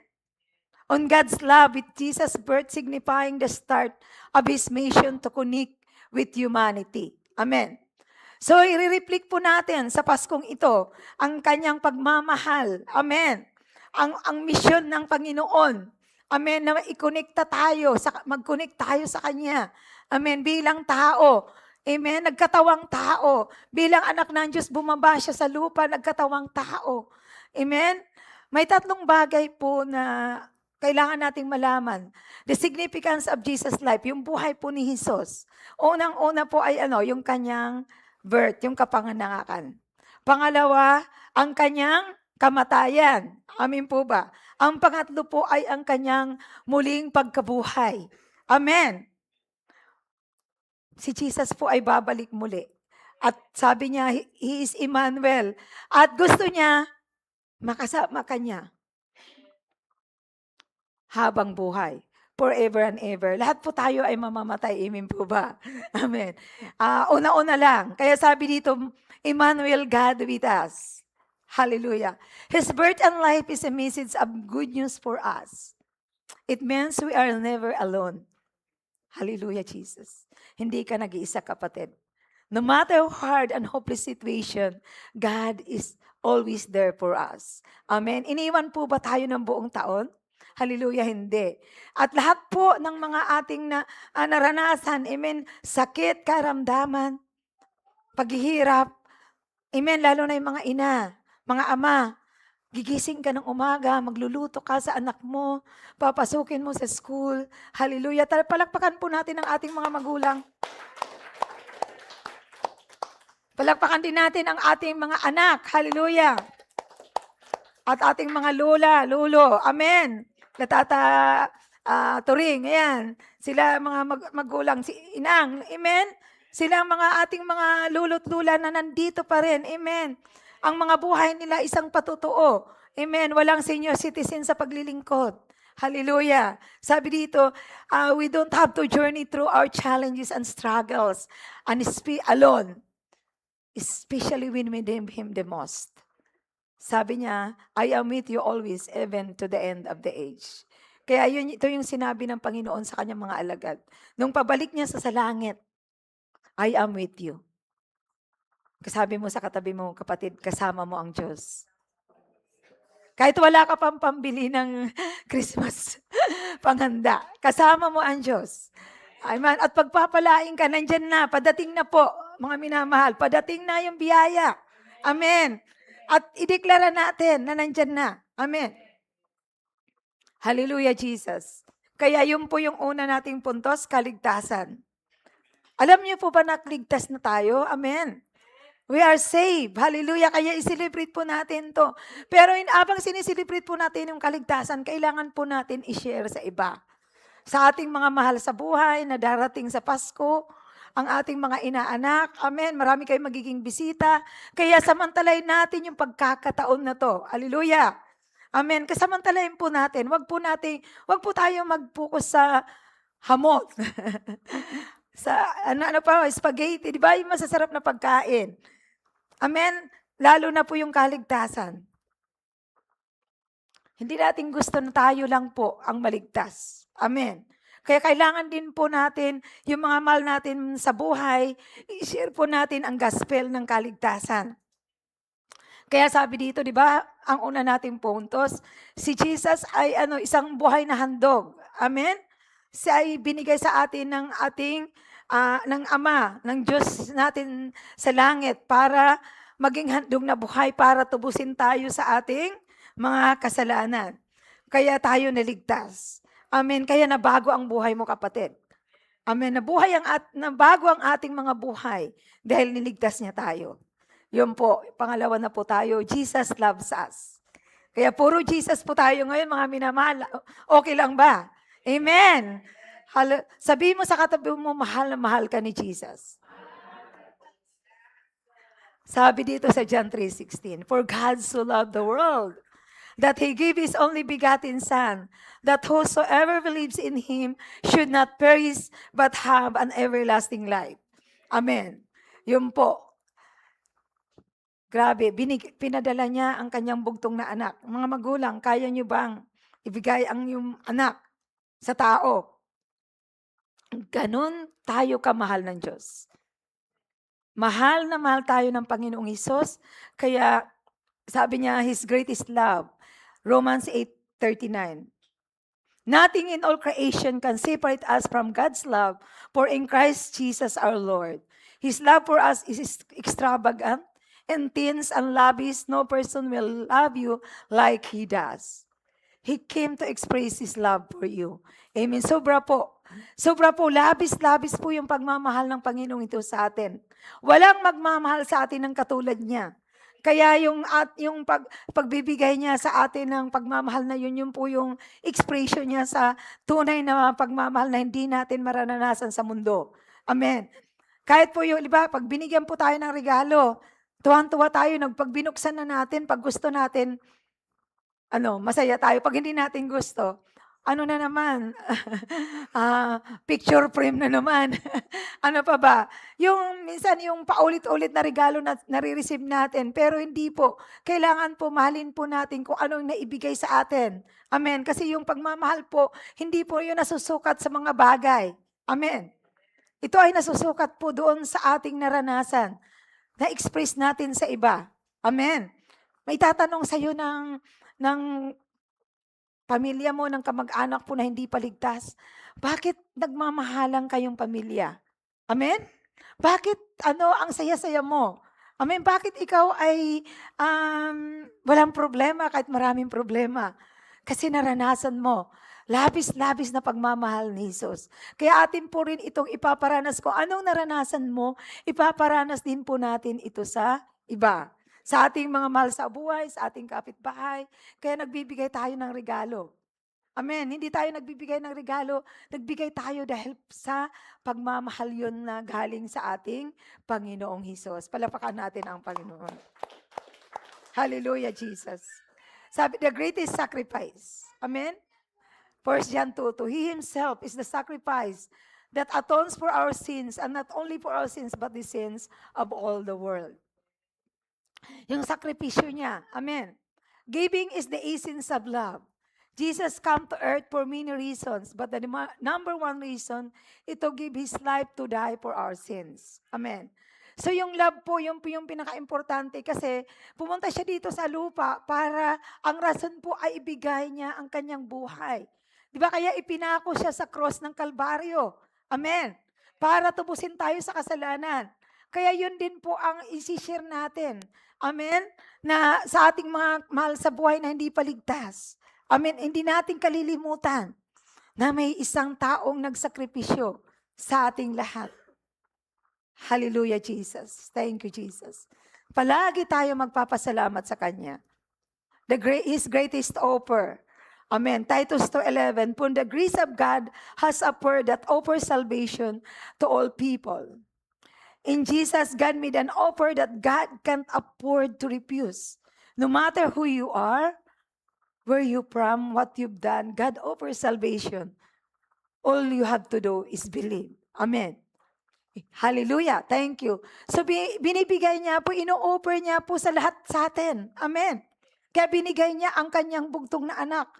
On God's love with Jesus' birth signifying the start of His mission to connect with humanity. Amen. So, i-reflect po natin sa Paskong ito ang Kanyang pagmamahal. Amen. Ang mission ng Panginoon. Amen. Na i-connecta tayo, mag-connect tayo sa Kanya. Amen. Bilang tao. Amen. Nagkatawang tao. Bilang anak ng Diyos, bumaba siya sa lupa, nagkatawang tao. Amen. May tatlong bagay po na kailangan nating malaman. The significance of Jesus' life, yung buhay po ni Jesus. Unang-una po ay yung kanyang birth, yung kapanganakan. Pangalawa, ang kanyang kamatayan. Amin po ba? Ang pangatlo po ay ang kanyang muling pagkabuhay. Amen. Si Jesus po ay babalik muli. At sabi niya, He is Emmanuel. At gusto niya, makasama kanya habang buhay. Forever and ever. Lahat po tayo ay mamamatay. Amen po ba? Amen. Una-una lang. Kaya sabi dito, Emmanuel, God with us. Hallelujah. His birth and life is a message of good news for us. It means we are never alone. Hallelujah, Jesus. Hindi ka nag-iisa, kapatid. No matter how hard and hopeless situation, God is always there for us. Amen. Iniwan po ba tayo ng buong taon? Hallelujah, hindi. At lahat po ng mga ating naranasan, amen, sakit, karamdaman, paghihirap, amen, lalo na yung mga ina, mga ama, Gigising ka ng umaga, magluluto ka sa anak mo, papasukin mo sa school. Hallelujah. Palakpakan po natin ang ating mga magulang. Palakpakan din natin ang ating mga anak. Hallelujah. At ating mga lola, lolo. Amen. Natata Turing, ayan. Sila mga magulang, si inang. Amen. Sila mga ating mga lolo't lula na nandito pa rin. Amen. Ang mga buhay nila isang patutuo. Amen. Walang senior citizen sa paglilingkod. Hallelujah. Sabi dito, we don't have to journey through our challenges and struggles and alone. Especially when we need Him the most. Sabi niya, I am with you always, even to the end of the age. Kaya ito yung sinabi ng Panginoon sa kanyang mga alagad. Nung pabalik niya sa langit, I am with you. Kasabi mo sa katabi mo, kapatid, kasama mo ang Diyos. Kahit wala ka pang pambili ng Christmas panghanda, kasama mo ang Diyos. Amen. At pagpapalain ka, nandyan na, padating na po, mga minamahal, padating na yung biyaya. Amen. At ideklara natin na nandyan na. Amen. Hallelujah, Jesus. Kaya yun po yung una nating puntos, kaligtasan. Alam niyo po ba nakligtas na tayo? Amen. We are saved. Hallelujah. Kaya i-celebrate po natin to. Pero abang siniselebrate po natin yung kaligtasan, kailangan po natin i-share sa iba. Sa ating mga mahal sa buhay na darating sa Pasko, ang ating mga inaanak. Amen. Marami kayong magiging bisita. Kaya samantalayin natin yung pagkakataon na to. Hallelujah. Amen. Kasamantalayin po natin. Wag po tayo mag-focus sa hamot. Sa spaghetti. Di ba? Yung masasarap na pagkain. Amen. Lalo na po yung kaligtasan. Hindi natin gusto na tayo lang po ang maligtas. Amen. Kaya kailangan din po natin, yung mga mahal natin sa buhay, i-share po natin ang gospel ng kaligtasan. Kaya sabi dito, di ba, ang una nating puntos, si Jesus ay isang buhay na handog. Amen? Siya ay binigay sa atin ng ating, ng Ama, ng Diyos natin sa langit para maging handog na buhay para tubusin tayo sa ating mga kasalanan. Kaya tayo naligtas. Amen. Kaya nabago ang buhay mo, kapatid. Amen. Nabago ang ating mga buhay dahil niligtas niya tayo. Yun po, pangalawa na po tayo, Jesus loves us. Kaya puro Jesus po tayo ngayon, mga minamahal. Okay lang ba? Amen. Sabihin mo sa katabi mo, mahal na mahal ka ni Jesus. Sabi dito sa John 3:16, for God so loved the world, that He gave His only begotten Son, that whosoever believes in Him should not perish, but have an everlasting life. Amen. Yun po. Grabe, pinadala niya ang kanyang bugtong na anak. Mga magulang, kaya niyo bang ibigay ang iyong anak sa tao? Ganon tayo kamahal ng Diyos. Mahal na mahal tayo ng Panginoong Hesus, kaya sabi niya, His greatest love, Romans 8:39. Nothing in all creation can separate us from God's love, for in Christ Jesus our Lord. His love for us is extravagant, intense, and lavish. No person will love you like He does. He came to express His love for you. Amen. Sobra po. Sobra po. Labis po yung pagmamahal ng Panginoong ito sa atin. Walang magmamahal sa atin ng katulad niya. Kaya yung pagbibigay niya sa atin ng pagmamahal na yun po yung expression niya sa tunay na pagmamahal na hindi natin maranasan sa mundo. Amen. Kahit po yung, di ba, pag binigyan po tayo ng regalo, tuwan-tuwa tayo, pag binuksan na natin, pag gusto natin, masaya tayo. Pag hindi natin gusto, ano na naman? Picture frame na naman. Ano pa ba? Yung minsan yung paulit-ulit na regalo na nare-receive natin, pero hindi po. Kailangan po mahalin po natin kung anong naibigay sa atin. Amen. Kasi yung pagmamahal po, hindi po yun nasusukat sa mga bagay. Amen. Ito ay nasusukat po doon sa ating naranasan. Na-express natin sa iba. Amen. May tatanong sa'yo ng pamilya mo, ng kamag-anak po na hindi paligtas. Bakit nagmamahalang kayong pamilya? Amen? Bakit ang saya-saya mo? Amen. Bakit ikaw ay walang problema kahit maraming problema? Kasi naranasan mo. Labis-labis na pagmamahal ni Jesus. Kaya atin po rin itong ipaparanas ko. Anong naranasan mo, ipaparanas din po natin ito sa iba. Sa ating mga mahal sa buhay, sa ating kapitbahay. Kaya nagbibigay tayo ng regalo. Amen. Hindi tayo nagbibigay ng regalo. Nagbigay tayo dahil sa pagmamahal yun na galing sa ating Panginoong Hesus. Palapakan natin ang Panginoon. Hallelujah, Jesus. Sabi, the greatest sacrifice. Amen. 1 John 2:2, He Himself is the sacrifice that atones for our sins, and not only for our sins, but the sins of all the world. Yung sakripisyo niya. Amen. Giving is the essence of love. Jesus came to earth for many reasons, but the number one reason is to give His life to die for our sins. Amen. So yung love po, yung pinaka-importante kasi pumunta siya dito sa lupa para ang rason po ay ibigay niya ang kanyang buhay. Di ba kaya ipinako siya sa cross ng Kalbaryo? Amen. Para tubusin tayo sa kasalanan. Kaya yun din po ang isi-share natin. Amen. Na sa ating mga mahal sa buhay na hindi paligtas. Amen. Hindi natin kalilimutan na may isang taong nagsakripisyo sa ating lahat. Hallelujah, Jesus. Thank you, Jesus. Palagi tayo magpapasalamat sa Kanya. His greatest offer. Amen. Titus 2:11, For the grace of God has appeared that offers salvation to all people. In Jesus, God made an offer that God can't afford to refuse. No matter who you are, where you from, what you've done, God offers salvation. All you have to do is believe. Amen. Hallelujah. Thank you. So binibigay niya po, ino-offer niya po sa lahat sa atin. Amen. Kaya binigay niya ang kanyang bugtong na anak.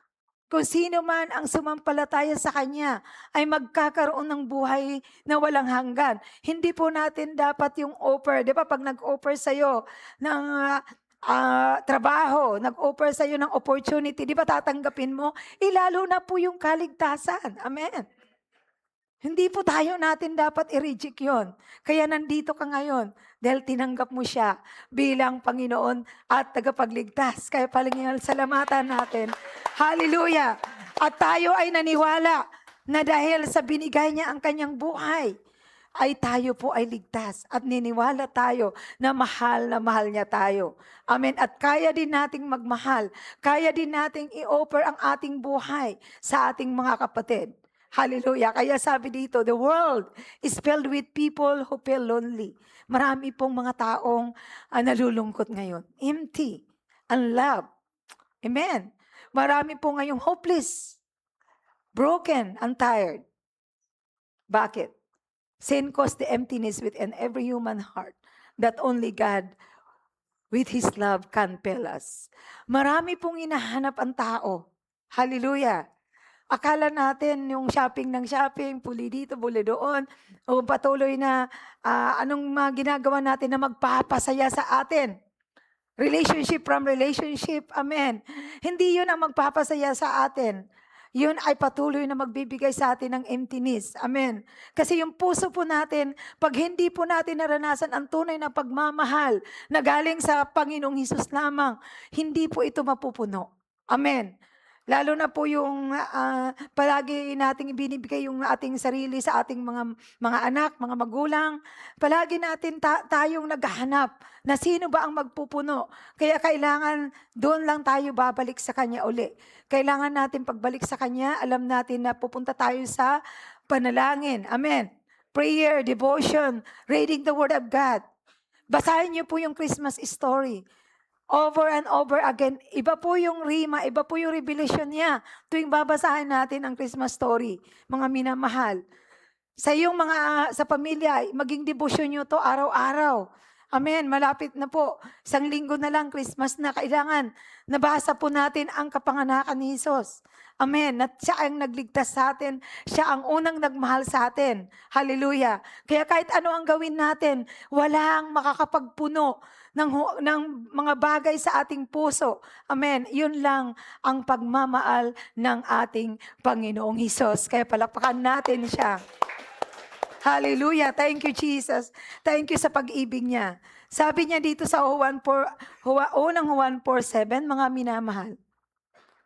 Kung sino man ang sumampalataya sa Kanya ay magkakaroon ng buhay na walang hanggan. Hindi po natin dapat yung offer. Di ba pag nag-offer sa'yo ng trabaho, nag-offer sa'yo ng opportunity, di ba tatanggapin mo? Lalo na po yung kaligtasan. Amen. Hindi po tayo natin dapat i-reject yun. Kaya nandito ka ngayon dahil tinanggap mo siya bilang Panginoon at tagapagligtas. Kaya palingin salamatan natin. Hallelujah! At tayo ay naniwala na dahil sa binigay niya ang kanyang buhay, ay tayo po ay ligtas. At niniwala tayo na mahal niya tayo. Amen. At kaya din nating magmahal. Kaya din nating i-offer ang ating buhay sa ating mga kapatid. Hallelujah. Kaya sabi dito, the world is filled with people who feel lonely. Marami pong mga taong nalulungkot ngayon. Empty, unloved. Amen. Marami po ngayong hopeless, broken, and tired. Bakit? Sin caused the emptiness within every human heart that only God with His love can fill us. Marami pong hinahanap ang tao. Hallelujah. Akala natin yung shopping ng shopping, puli dito, puli doon, o patuloy na anong mga ginagawa natin na magpapasaya sa atin. Relationship from relationship, amen. Hindi yun ang magpapasaya sa atin. Yun ay patuloy na magbibigay sa atin ng emptiness. Amen. Kasi yung puso po natin, pag hindi po natin naranasan ang tunay na pagmamahal na galing sa Panginoong Hesus lamang, hindi po ito mapupuno. Amen. Lalo na po yung palagi nating ibinibigay yung ating sarili sa ating mga anak, mga magulang. Palagi natin tayong naghahanap na sino ba ang magpupuno. Kaya kailangan doon lang tayo babalik sa Kanya uli. Kailangan natin pagbalik sa Kanya, alam natin na pupunta tayo sa panalangin. Amen. Prayer, devotion, reading the Word of God. Basahin niyo po yung Christmas story. Over and over again. Iba po yung rima, iba po yung revelation niya tuwing babasahin natin ang Christmas story, mga minamahal. Sa iyong sa pamilya, maging debosyon nyo to araw-araw. Amen, malapit na po. 1 linggo na lang, Christmas na. Kailangan nabasa po natin ang kapanganakan ni Jesus. Amen, at siya ang nagligtas sa atin. Siya ang unang nagmahal sa atin. Hallelujah. Kaya kahit ano ang gawin natin, walang makakapagpuno ng mga bagay sa ating puso. Amen. Yun lang ang pagmamahal ng ating Panginoong Hesus. Kaya palakpakan natin siya. Hallelujah. Thank you, Jesus. Thank you sa pag-ibig niya. Sabi niya dito sa unang Juan 4:7, mga minamahal,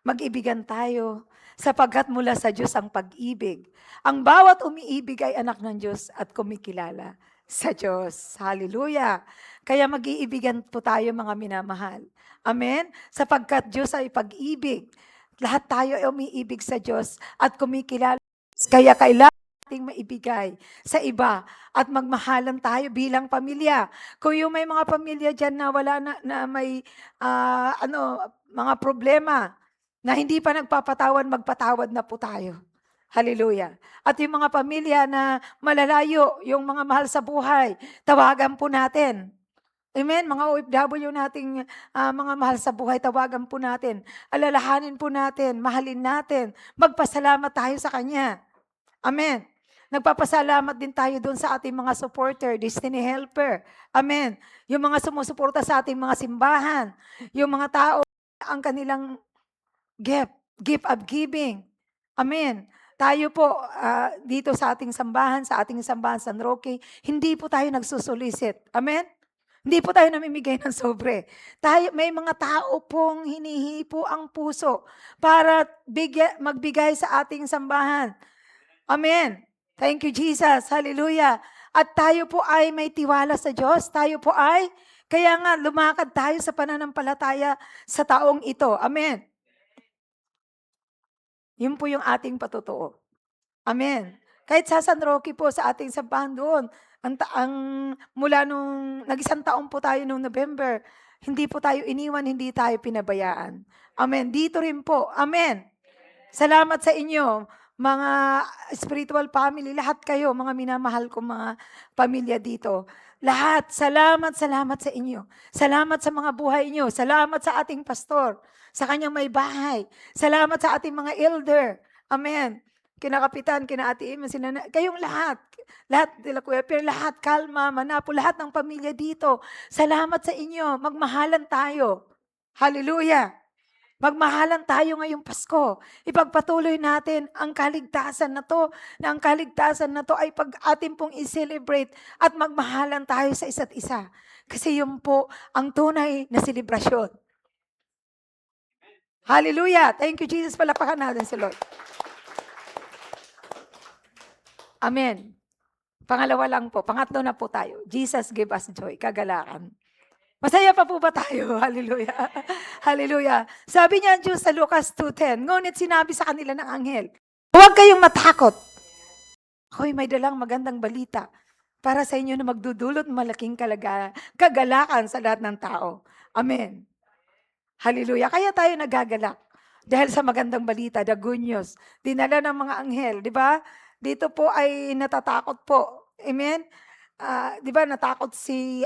mag-ibigan tayo sapagkat mula sa Diyos ang pag-ibig. Ang bawat umiibig ay anak ng Diyos at kumikilala sa Diyos. Hallelujah. Kaya mag-iibigan po tayo mga minamahal. Amen? Sapagkat Diyos ay pag-ibig. Lahat tayo ay umiibig sa Diyos at kumikilala. Kaya kailangan nating maibigay sa iba at magmahalan tayo bilang pamilya. Kung yung may mga pamilya dyan na wala na may mga problema, na hindi pa nagpapatawad, magpatawad na po tayo. Hallelujah. At yung mga pamilya na malalayo, yung mga mahal sa buhay, tawagan po natin. Amen? Mga OFW nating mga mahal sa buhay, tawagan po natin. Alalahanin po natin, mahalin natin. Magpasalamat tayo sa Kanya. Amen. Nagpapasalamat din tayo doon sa ating mga supporter, destiny helper. Amen. Yung mga sumusuporta sa ating mga simbahan, yung mga tao ang kanilang gift of giving. Amen. Tayo po dito sa ating sambahan San Roque, hindi po tayo nagsusulisit. Amen? Hindi po tayo namimigay ng sobre. May mga tao pong hinihipo ang puso para magbigay sa ating sambahan. Amen. Thank you, Jesus. Hallelujah. At tayo po ay may tiwala sa Diyos. Kaya nga, lumakad tayo sa pananampalataya sa taong ito. Amen. Yun po yung ating patutuo. Amen. Kahit sa San Roque po, sa ating sambahan doon, mula nung nag-isang taon po tayo noong November, hindi po tayo iniwan, hindi tayo pinabayaan. Amen. Dito rin po. Amen. Salamat sa inyo, mga spiritual family, lahat kayo, mga minamahal kong mga pamilya dito. Lahat, salamat sa inyo. Salamat sa mga buhay nyo. Salamat sa ating pastor, sa kanyang may bahay. Salamat sa ating mga elder. Amen. Kina Kapitan, kina Ate Ima, kayong lahat nila Kuya Pierre, lahat, Kalma, Manapo, lahat ng pamilya dito. Salamat sa inyo. Magmahalan tayo. Hallelujah. Magmahalan tayo ngayong Pasko. Ipagpatuloy natin ang kaligtasan na to, ay pag atin pong i-celebrate at magmahalan tayo sa isa't isa. Kasi yun po ang tunay na selebrasyon. Hallelujah. Thank you, Jesus. Palapakan natin si Lord. Amen. Pangatlo na po tayo. Jesus give us joy, kagalakan. Masaya pa po ba tayo? Hallelujah. Hallelujah. Sabi niya Diyos sa Lucas 2:10, ngunit sinabi sa kanila ng anghel, huwag kayong matakot. Ako'y may dalang magandang balita para sa inyo na magdudulot malaking kagalakan sa lahat ng tao. Amen. Hallelujah. Kaya tayo nagagalak dahil sa magandang balita, the good news. Dinala ng mga anghel, di ba? Dito po ay natatakot po. Amen? Di ba natakot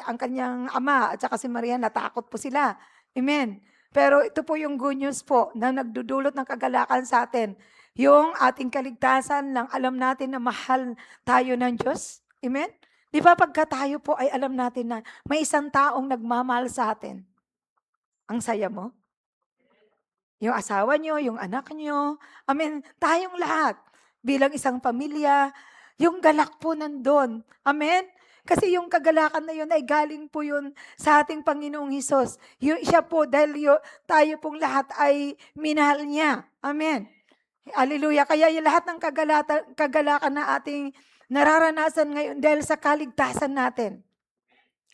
ang kanyang ama at saka si Maria, natakot po sila. Amen? Pero ito po yung good news po na nagdudulot ng kagalakan sa atin. Yung ating kaligtasan lang, alam natin na mahal tayo ng Diyos. Amen? Di ba pagka tayo po ay alam natin na may isang taong nagmamahal sa atin. Ang saya mo? Yung asawa nyo, yung anak nyo. Amen? Tayong lahat. Bilang isang pamilya, yung galak po nandun. Amen? Kasi yung kagalakan na yun ay galing po yun sa ating Panginoong Hesus. Siya po, dahil tayo pong lahat ay minahal niya. Amen? Hallelujah. Kaya yung lahat ng kagalakan na ating nararanasan ngayon dahil sa kaligtasan natin.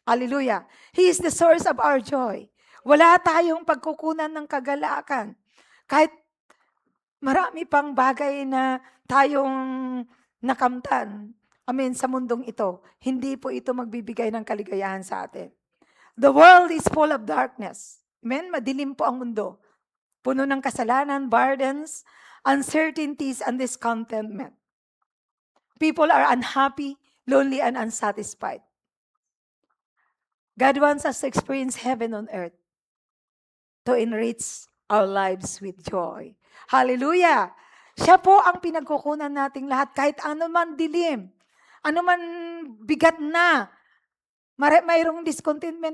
Hallelujah. He is the source of our joy. Wala tayong pagkukunan ng kagalakan. Kahit marami pang bagay na tayong nakamtan, amen, sa mundong ito, hindi po ito magbibigay ng kaligayahan sa atin. The world is full of darkness. Amen, madilim po ang mundo. Puno ng kasalanan, burdens, uncertainties, and discontentment. People are unhappy, lonely, and unsatisfied. God wants us to experience heaven on earth to enrich our lives with joy. Hallelujah! Siya po ang pinagkukunan nating lahat kahit ano man dilim, ano man bigat na, mayroong discontentment,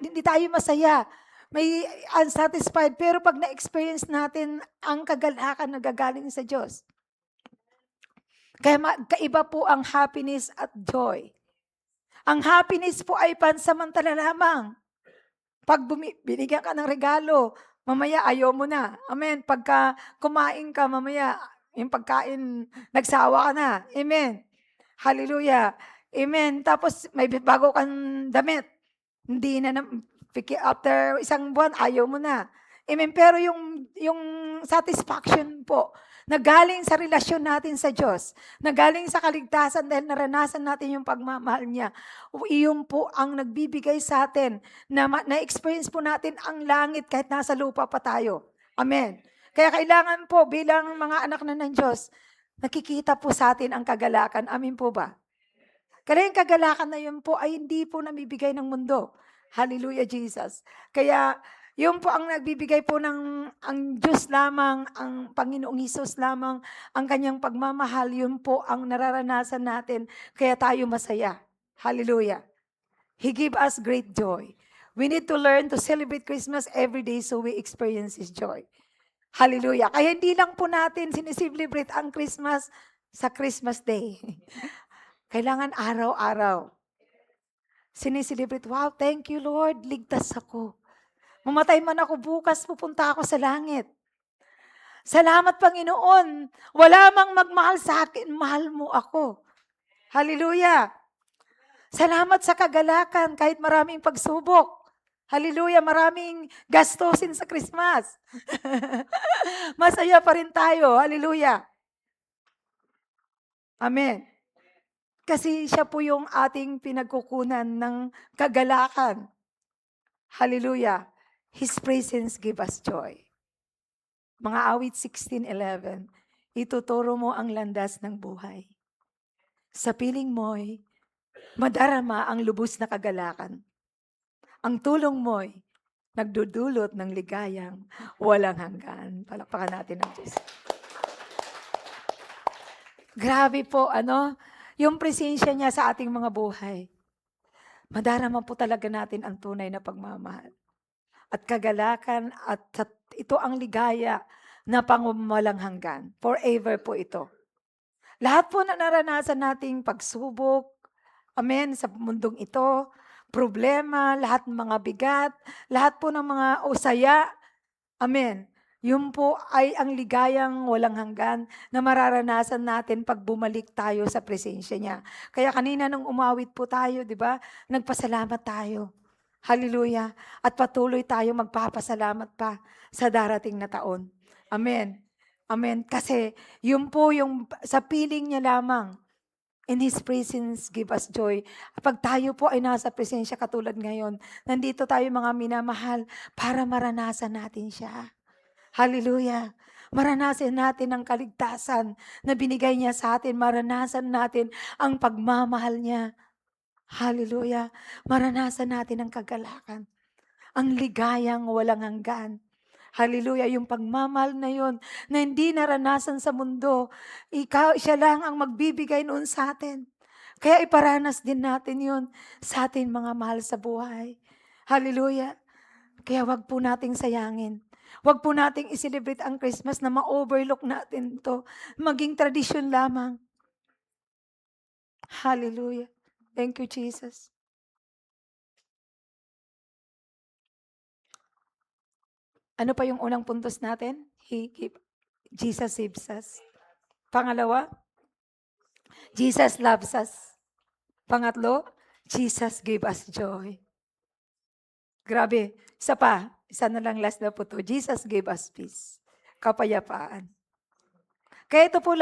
hindi tayo masaya, may unsatisfied, pero pag na-experience natin ang kagalakan na gagaling sa Diyos, Kaya kaiba po ang happiness at joy. Ang happiness po ay pansamantala lamang. Pag binigyan ka ng regalo, mamaya ayaw mo na. Amen. Pagka kumain ka, mamaya yung pagkain, nagsawa ka na. Amen. Hallelujah. Amen. Tapos may bago kang damit. Hindi na, after isang buwan, ayaw mo na. Amen. Pero yung satisfaction po, na galing sa relasyon natin sa Diyos, na galing sa kaligtasan dahil naranasan natin yung pagmamahal niya, iyon po ang nagbibigay sa atin, na-experience po natin ang langit kahit nasa lupa pa tayo. Amen. Kaya kailangan po bilang mga anak na ng Diyos, nakikita po sa atin ang kagalakan. Amin po ba? Kaya yung kagalakan na yun po ay hindi po namibigay ng mundo. Hallelujah, Jesus. Kaya yun po ang nagbibigay po ng ang Diyos lamang, ang Panginoong Hesus lamang, ang kanyang pagmamahal, yun po ang nararanasan natin, kaya tayo masaya. Hallelujah. He give us great joy. We need to learn to celebrate Christmas every day so we experience His joy. Hallelujah. Kaya hindi lang po natin sineselebrate ang Christmas sa Christmas Day. Kailangan araw-araw. Sineselebrate, wow, thank you Lord, ligtas ako. Mamatay man ako bukas, pupunta ako sa langit. Salamat Panginoon, wala mang magmahal sa akin, mahal mo ako. Hallelujah. Salamat sa kagalakan kahit maraming pagsubok. Hallelujah, maraming gastusin sa Christmas. Masaya pa rin tayo. Hallelujah. Amen. Kasi siya po yung ating pinagkukunan ng kagalakan. Hallelujah. His presence give us joy. Mga awit 16:11, ituturo mo ang landas ng buhay. Sa piling mo'y madarama ang lubos na kagalakan. Ang tulong mo'y nagdudulot ng ligayang walang hanggan. Palakpakan natin ang Diyos. Grabe po, yung presensya niya sa ating mga buhay. Madarama po talaga natin ang tunay na pagmamahal. At kagalakan at ito ang ligaya na pangumalang hanggan. Forever po ito. Lahat po na naranasan nating pagsubok, amen, sa mundong ito, problema, lahat ng mga bigat, lahat po ng mga usaya, amen. Yun po ay ang ligayang walang hanggan na mararanasan natin pag bumalik tayo sa presensya niya. Kaya kanina nung umawit po tayo, di ba? Nagpasalamat tayo. Hallelujah. At patuloy tayo magpapasalamat pa sa darating na taon. Amen. Amen. Kasi yun po yung sa piling niya lamang. In His presence, give us joy. Pag tayo po ay nasa presensya katulad ngayon, nandito tayo mga minamahal para maranasan natin siya. Hallelujah. Maranasan natin ang kaligtasan na binigay niya sa atin. Maranasan natin ang pagmamahal niya. Hallelujah. Maranasan natin ang kagalakan. Ang ligayang walang hanggan. Hallelujah. Yung pagmamahal na yun na hindi naranasan sa mundo. Siya lang ang magbibigay noon sa atin. Kaya iparanas din natin yun sa atin mga mahal sa buhay. Hallelujah. Kaya wag po nating sayangin. Wag po nating i-celebrate ang Christmas na ma-overlook natin to. Maging tradisyon lamang. Hallelujah. Thank you, Jesus. Ano pa yung unang puntos natin? Jesus saves us. Pangalawa, Jesus loves us. Pangatlo, Jesus gave us joy. Grabe. Isa na lang last na po to. Jesus gave us peace. Kapayapaan. Kaya ito po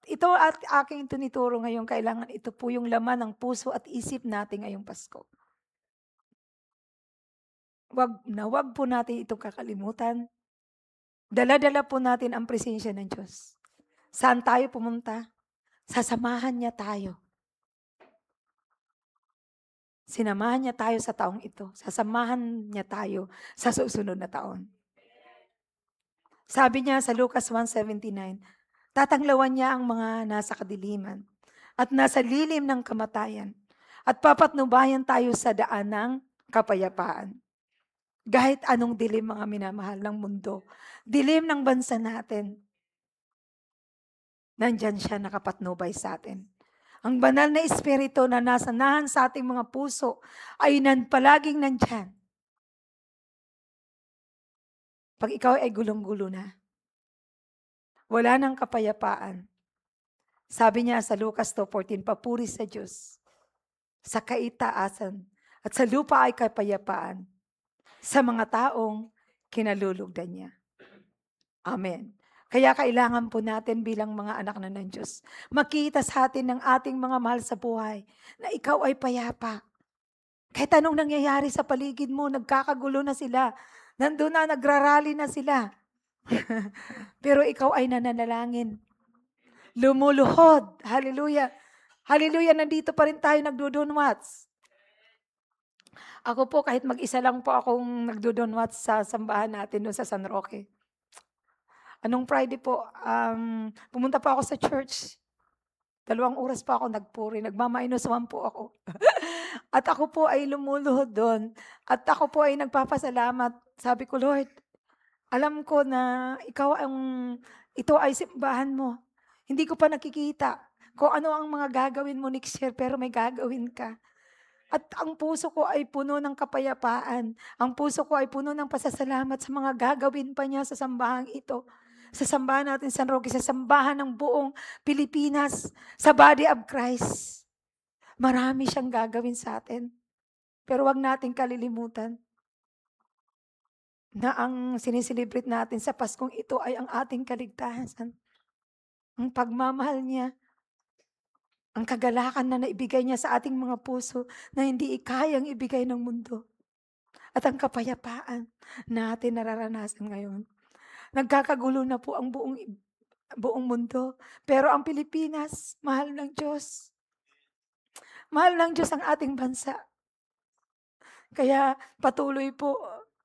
ito at aking tinituro ngayong kailangan ito po yung laman ng puso at isip natin ngayong Pasko. Wag po natin itong kakalimutan. Dala-dala po natin ang presensya ng Diyos. Saan tayo pumunta? Sasamahan niya tayo. Sinamahan niya tayo sa taong ito. Sasamahan niya tayo sa susunod na taon. Sabi niya sa Lucas 1:79, tatanglawan niya ang mga nasa kadiliman at nasa lilim ng kamatayan at papatnubayan tayo sa daan ng kapayapaan. Kahit anong dilim mga minamahal ng mundo, dilim ng bansa natin, nandyan siya nakapatnubay sa atin. Ang banal na espiritu na nasanahan sa ating mga puso ay palaging nandyan. Pag ikaw ay gulong-gulo na, wala nang kapayapaan. Sabi niya sa Lucas 2:14, papuri sa Diyos, sa kaitaasan, at sa lupa ay kapayapaan, sa mga taong kinalulugdan niya. Amen. Kaya kailangan po natin bilang mga anak na ng Diyos, makita sa atin ng ating mga mahal sa buhay na ikaw ay payapa. Kahit anong nangyayari sa paligid mo, nagkakagulo na sila. Nandun na, nagrarally na sila. Pero ikaw ay nananalangin. Lumuluhod. Hallelujah. Hallelujah, nandito pa rin tayo nagdudunwats. Ako po, kahit mag-isa lang po akong nagdudunwats sa sambahan natin doon sa San Roque. Anong Friday po, pumunta pa ako sa church. 2 oras pa ako nagpuri, nagmamainusawan po ako. At ako po ay lumuluhod doon. At ako po ay nagpapasalamat. Sabi ko, Lord, alam ko na ito ay simbahan mo. Hindi ko pa nakikita kung ano ang mga gagawin mo next year, pero may gagawin ka. At ang puso ko ay puno ng kapayapaan. Ang puso ko ay puno ng pasasalamat sa mga gagawin pa niya sa sambahang ito. Sa sambahan natin San Roque, sa sambahan ng buong Pilipinas, sa body of Christ. Marami siyang gagawin sa atin. Pero wag nating kalilimutan na ang siniselebrate natin sa Paskong ito ay ang ating kaligtasan. Ang pagmamahal niya, ang kagalakan na naibigay niya sa ating mga puso na hindi kayang ibigay ng mundo. At ang kapayapaan natin nararanasan ngayon. Nagkakagulo na po ang buong mundo. Pero ang Pilipinas, mahal ng Diyos. Mahal ng Diyos ang ating bansa. Kaya patuloy po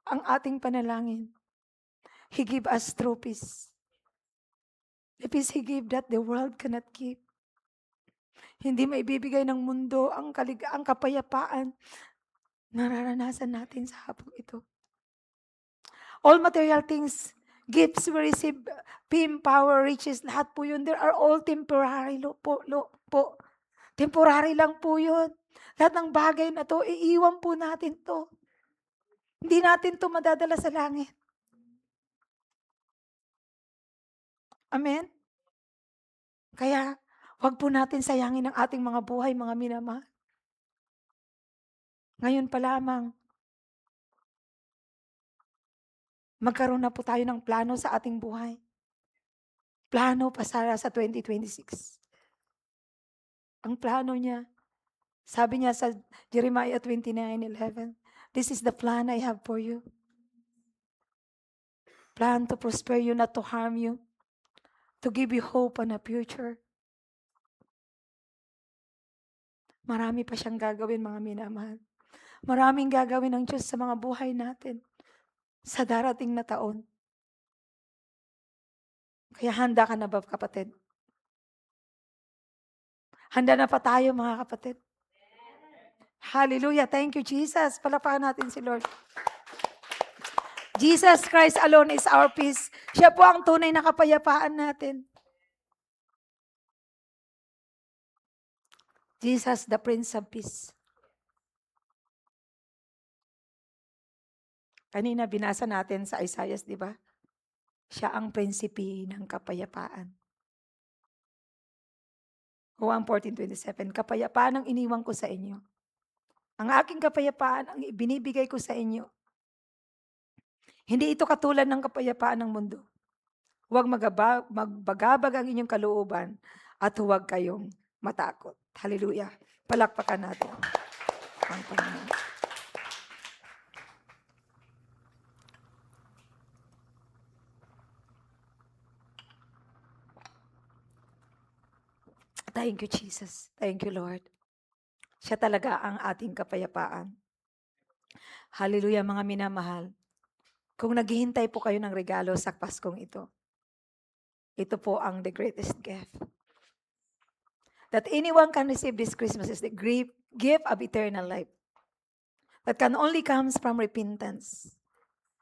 ang ating panalangin. He give us true peace. The peace He give that the world cannot give. Hindi maibibigay ng mundo ang kapayapaan. Nararanasan natin sa hapong ito. All material things, gifts we receive, fame, power, riches, lahat po yun. They are all temporary po. Temporary lang po yun. Lahat ng bagay na to, iiwan po natin to. Hindi natin to madadala sa langit. Amen? Kaya, huwag po natin sayangin ang ating mga buhay, mga minamahal. Ngayon pa lamang, magkaroon na po tayo ng plano sa ating buhay. Plano pa sa 2026. Ang plano niya, sabi niya sa Jeremiah 29:11, this is the plan I have for you. Plan to prosper you, not to harm you. To give you hope and a future. Marami pa siyang gagawin, mga minamahal. Maraming gagawin ng Diyos sa mga buhay natin sa darating na taon. Kaya handa ka na ba, kapatid? Handa na pa tayo, mga kapatid? Hallelujah. Thank you, Jesus. Palapakan natin si Lord. Jesus Christ alone is our peace. Siya po ang tunay na kapayapaan natin. Jesus, the Prince of Peace. Kanina binasa natin sa Isaiah, di ba? Siya ang prinsipe ng kapayapaan. Juan 14:27, kapayapaan ang iniwan ko sa inyo. Ang aking kapayapaan ang ibinibigay ko sa inyo. Hindi ito katulad ng kapayapaan ng mundo. Huwag magbagabag ang inyong kalooban at huwag kayong matakot. Hallelujah. Palakpakan natin ang Panginoon. Thank you, Jesus. Thank you, Lord. Siya talaga ang ating kapayapaan. Hallelujah, mga minamahal. Kung naghihintay po kayo ng regalo sa Paskong ito, ito po ang the greatest gift. That anyone can receive this Christmas is the gift of eternal life. That can only comes from repentance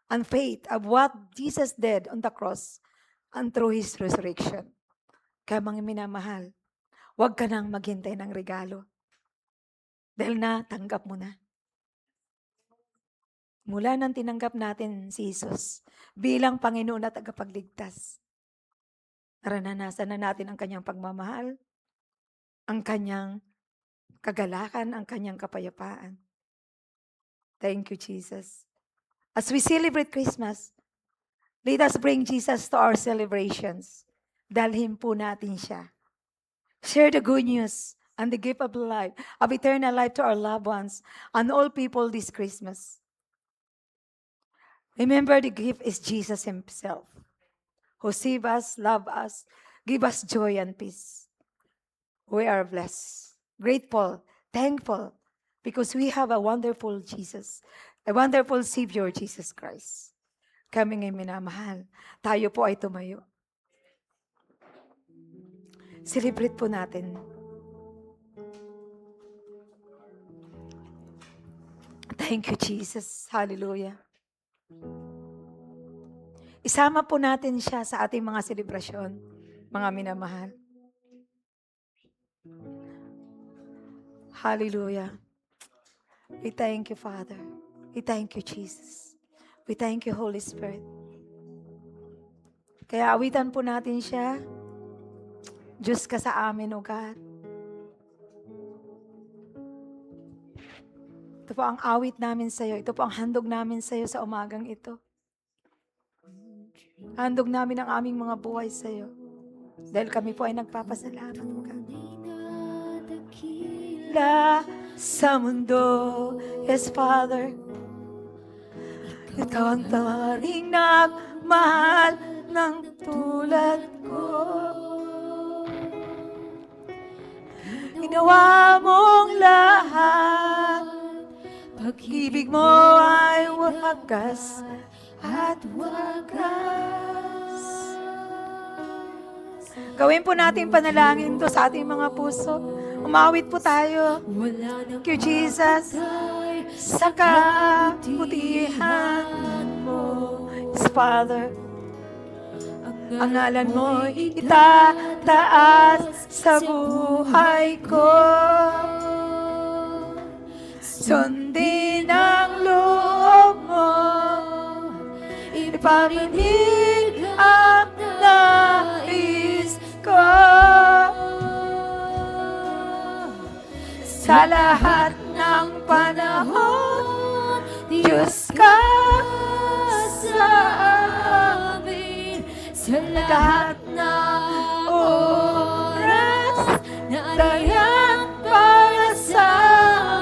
and faith of what Jesus did on the cross and through His resurrection. Kaya mga minamahal, huwag ka nang maghintay ng regalo. Dahil tanggap mo na. Mula nang tinanggap natin si Jesus bilang Panginoon at tagapagligtas, naranasan na natin ang kanyang pagmamahal, ang kanyang kagalakan, ang kanyang kapayapaan. Thank you, Jesus. As we celebrate Christmas, let us bring Jesus to our celebrations. Dalhin po natin siya. Share the good news and the gift of life, of eternal life to our loved ones and all people this Christmas. Remember, the gift is Jesus Himself, who save us, love us, give us joy and peace. We are blessed, grateful, thankful, because we have a wonderful Jesus, a wonderful Savior, Jesus Christ. Kami ngayon minamahal, tayo po ay tumayo. Celebrate po natin. Thank you, Jesus. Hallelujah. Isama po natin siya sa ating mga selebrasyon, mga minamahal. Hallelujah. We thank you, Father. We thank you, Jesus. We thank you, Holy Spirit. Kaya awitan po natin siya. Diyos ka sa amin, O God. Ito po ang awit namin sa iyo. Ito po ang handog namin sa iyo sa umagang ito. Handog namin ang aming mga buhay sa iyo. Dahil kami po ay nagpapasalamat, O God. La sa mundo, yes, Father. Ikaw ang tawaring nagmahal ng tulad ko. Ginawa mong lahat. Pag-ibig mo ay wagas at wagas. Gawin po natin panalangin to sa ating mga puso. Umawit po tayo. Thank you, Jesus. Sa kabutihan mo, yes, Father. Ang ngalan mo itataas sa buhay ko. Sundin ang loob mo, ipaminig ang nais ko. Sa lahat ng panahon, Diyos ka sa amin. Sa lahat ng oras, nariyan para sa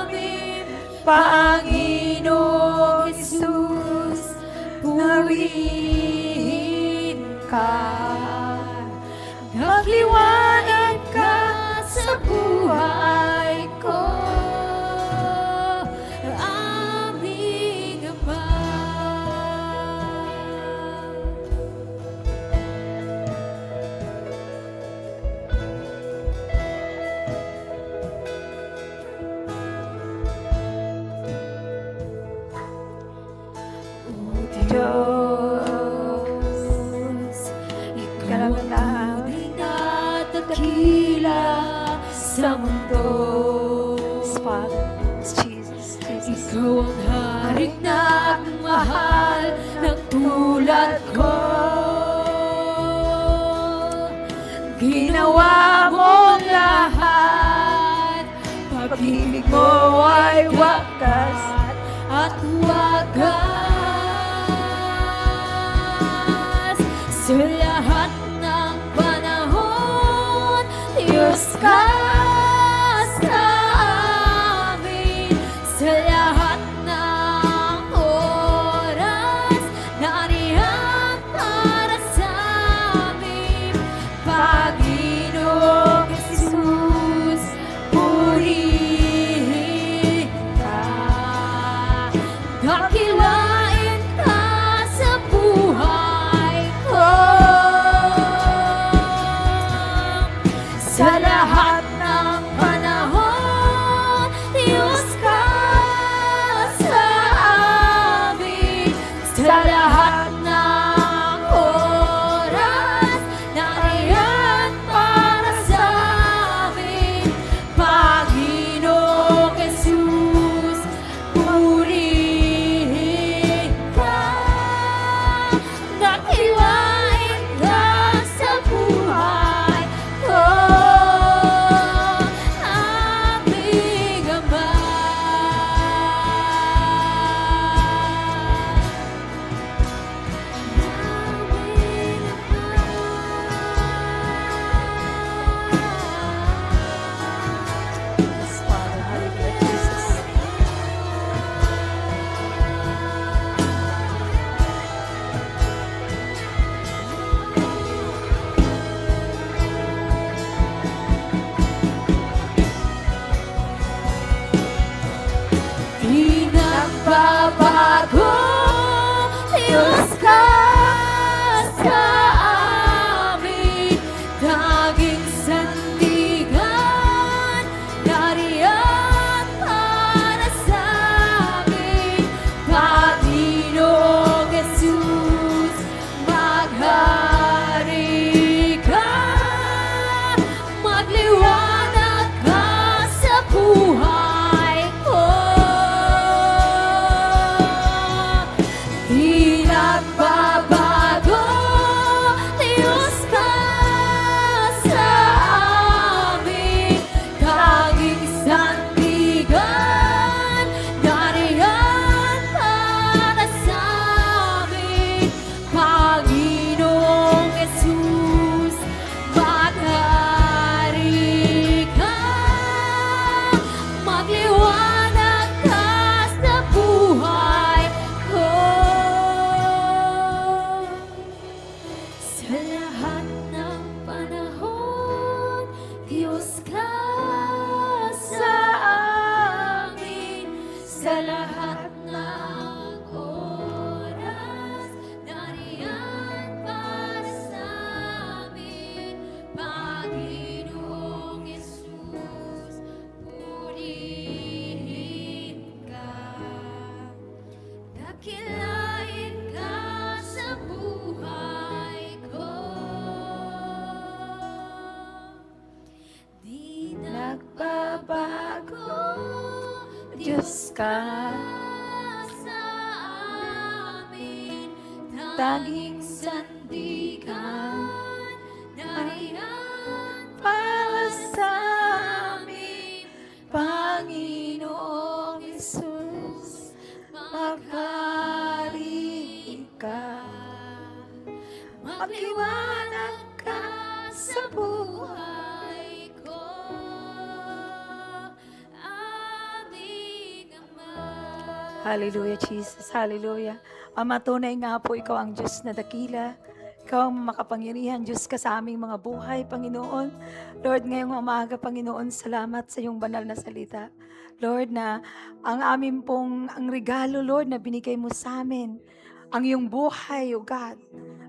amin. Panginoong Jesus, purihin ka. Nagliwanag ka sa buhay ko. Aming Ama. Diyos, ikaw ang aming natakila sa mundo. Father, Jesus, Jesus. Ikaw ang haring nagmahal ng tulad ko. Ginawa mo lahat, pag-ibig mo ay wakas at wagas. Sa lahat ng panahon, Diyos ka sa amin. Sa lahat ng oras, nariyan para sa amin. Panginoong Jesus, purihin ka. Dakilain ka sa buhay ko. Sa lahat ng panahon, Diyos ka sa amin. Sa lahat ng oras, nariyan para lahat ng oras, nariyan para sa amin, Panginoong Yesus, purihin ka. Dakilain ka sa buhay ko. Di nagbabago, Diyos ka, sa amin, tanging sandigan, nariyan para sa amin, Panginoong Isus, maghari ka, magliwanag ka sa buhay ko, aming Ama. Hallelujah, Jesus. Hallelujah. Ama, tunay nga po, ikaw ang Diyos na dakila. Ikaw ang makapangyarihan, Diyos ka sa aming mga buhay, Panginoon. Lord, ngayong umaga, Panginoon, salamat sa iyong banal na salita. Lord, na ang amin pong, ang regalo, Lord, na binigay mo sa amin, ang iyong buhay, O God,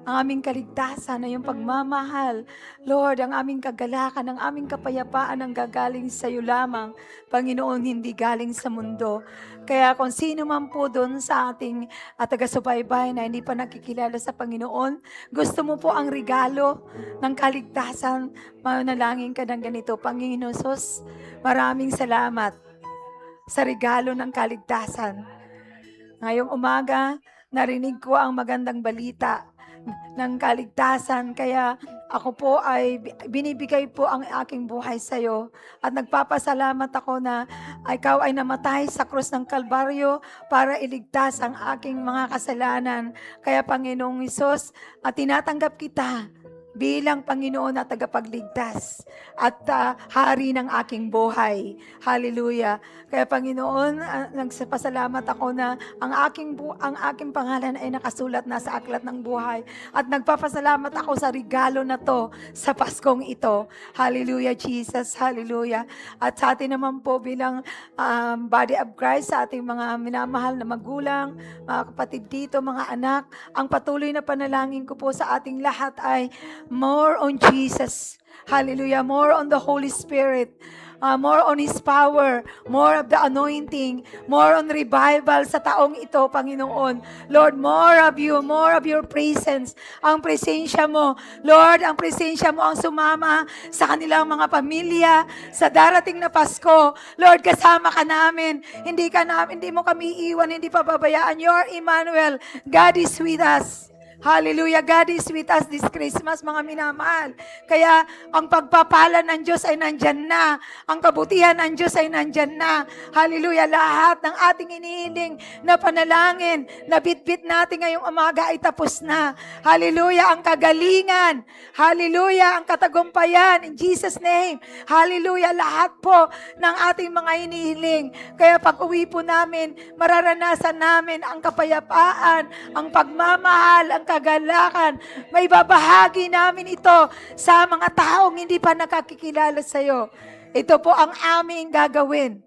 ang aming kaligtasan, ang iyong pagmamahal, Lord, ang aming kagalakan, ang aming kapayapaan ang gagaling sa iyo lamang, Panginoon, hindi galing sa mundo. Kaya kung sino man po doon sa ating taga-subaybay na hindi pa nakikilala sa Panginoon, gusto mo po ang regalo ng kaligtasan, manalangin ka ng ganito, Panginoon Sus, maraming salamat sa regalo ng kaligtasan. Ngayong umaga, narinig ko ang magandang balita ng kaligtasan. Kaya ako po ay binibigay po ang aking buhay sa iyo. At nagpapasalamat ako na ikaw ay namatay sa krus ng Kalbaryo para iligtas ang aking mga kasalanan. Kaya Panginoong Hesus, at tinatanggap kita bilang Panginoon at tagapagligtas at hari ng aking buhay. Hallelujah. Kaya Panginoon, nagpasalamat ako na ang aking pangalan ay nakasulat na sa aklat ng buhay. At nagpapasalamat ako sa regalo na to sa Paskong ito. Hallelujah, Jesus. Hallelujah. At sa atin naman po bilang body of Christ, sa ating mga minamahal na magulang, mga kapatid dito, mga anak, ang patuloy na panalangin ko po sa ating lahat ay more on Jesus. Hallelujah. More on the Holy Spirit. More on His power. More of the anointing. More on revival sa taong ito, Panginoon. Lord, more of you. More of your presence. Ang presensya mo. Lord, ang presensya mo ang sumama sa kanilang mga pamilya sa darating na Pasko. Lord, kasama ka namin. Hindi mo kami iwan, hindi pababayaan. You are Emmanuel. God is with us. Hallelujah. God is with us this Christmas, mga minamahal. Kaya ang pagpapala ng Diyos ay nandyan na. Ang kabutihan ng Diyos ay nandyan na. Hallelujah. Lahat ng ating inihiling na panalangin, na bitbit natin ngayong umaga ay tapos na. Hallelujah. Ang kagalingan. Hallelujah. Ang katagumpayan. In Jesus' name. Hallelujah. Lahat po ng ating mga inihiling. Kaya pag uwi po namin, mararanasan namin ang kapayapaan, ang pagmamahal, ang kagalakan. May babahagi namin ito sa mga taong hindi pa nakakikilala sa iyo. Ito po ang aming gagawin.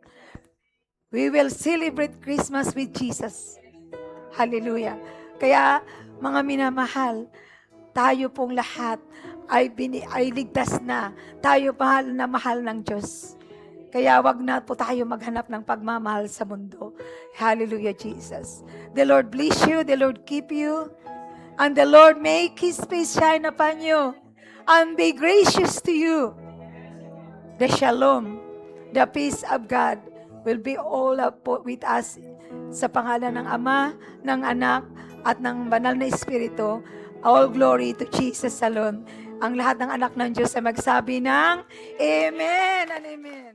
We will celebrate Christmas with Jesus. Hallelujah. Kaya mga minamahal, tayo pong lahat ay ligtas na. Tayo mahal ng Diyos. Kaya wag na po tayo maghanap ng pagmamahal sa mundo. Hallelujah, Jesus. The Lord bless you. The Lord keep you. And the Lord make His face shine upon you and be gracious to you. The shalom, the peace of God will be all up with us sa pangalan ng Ama, ng Anak, at ng Banal na Espiritu. All glory to Jesus alone. Ang lahat ng anak ng Diyos ay magsabi ng Amen and Amen.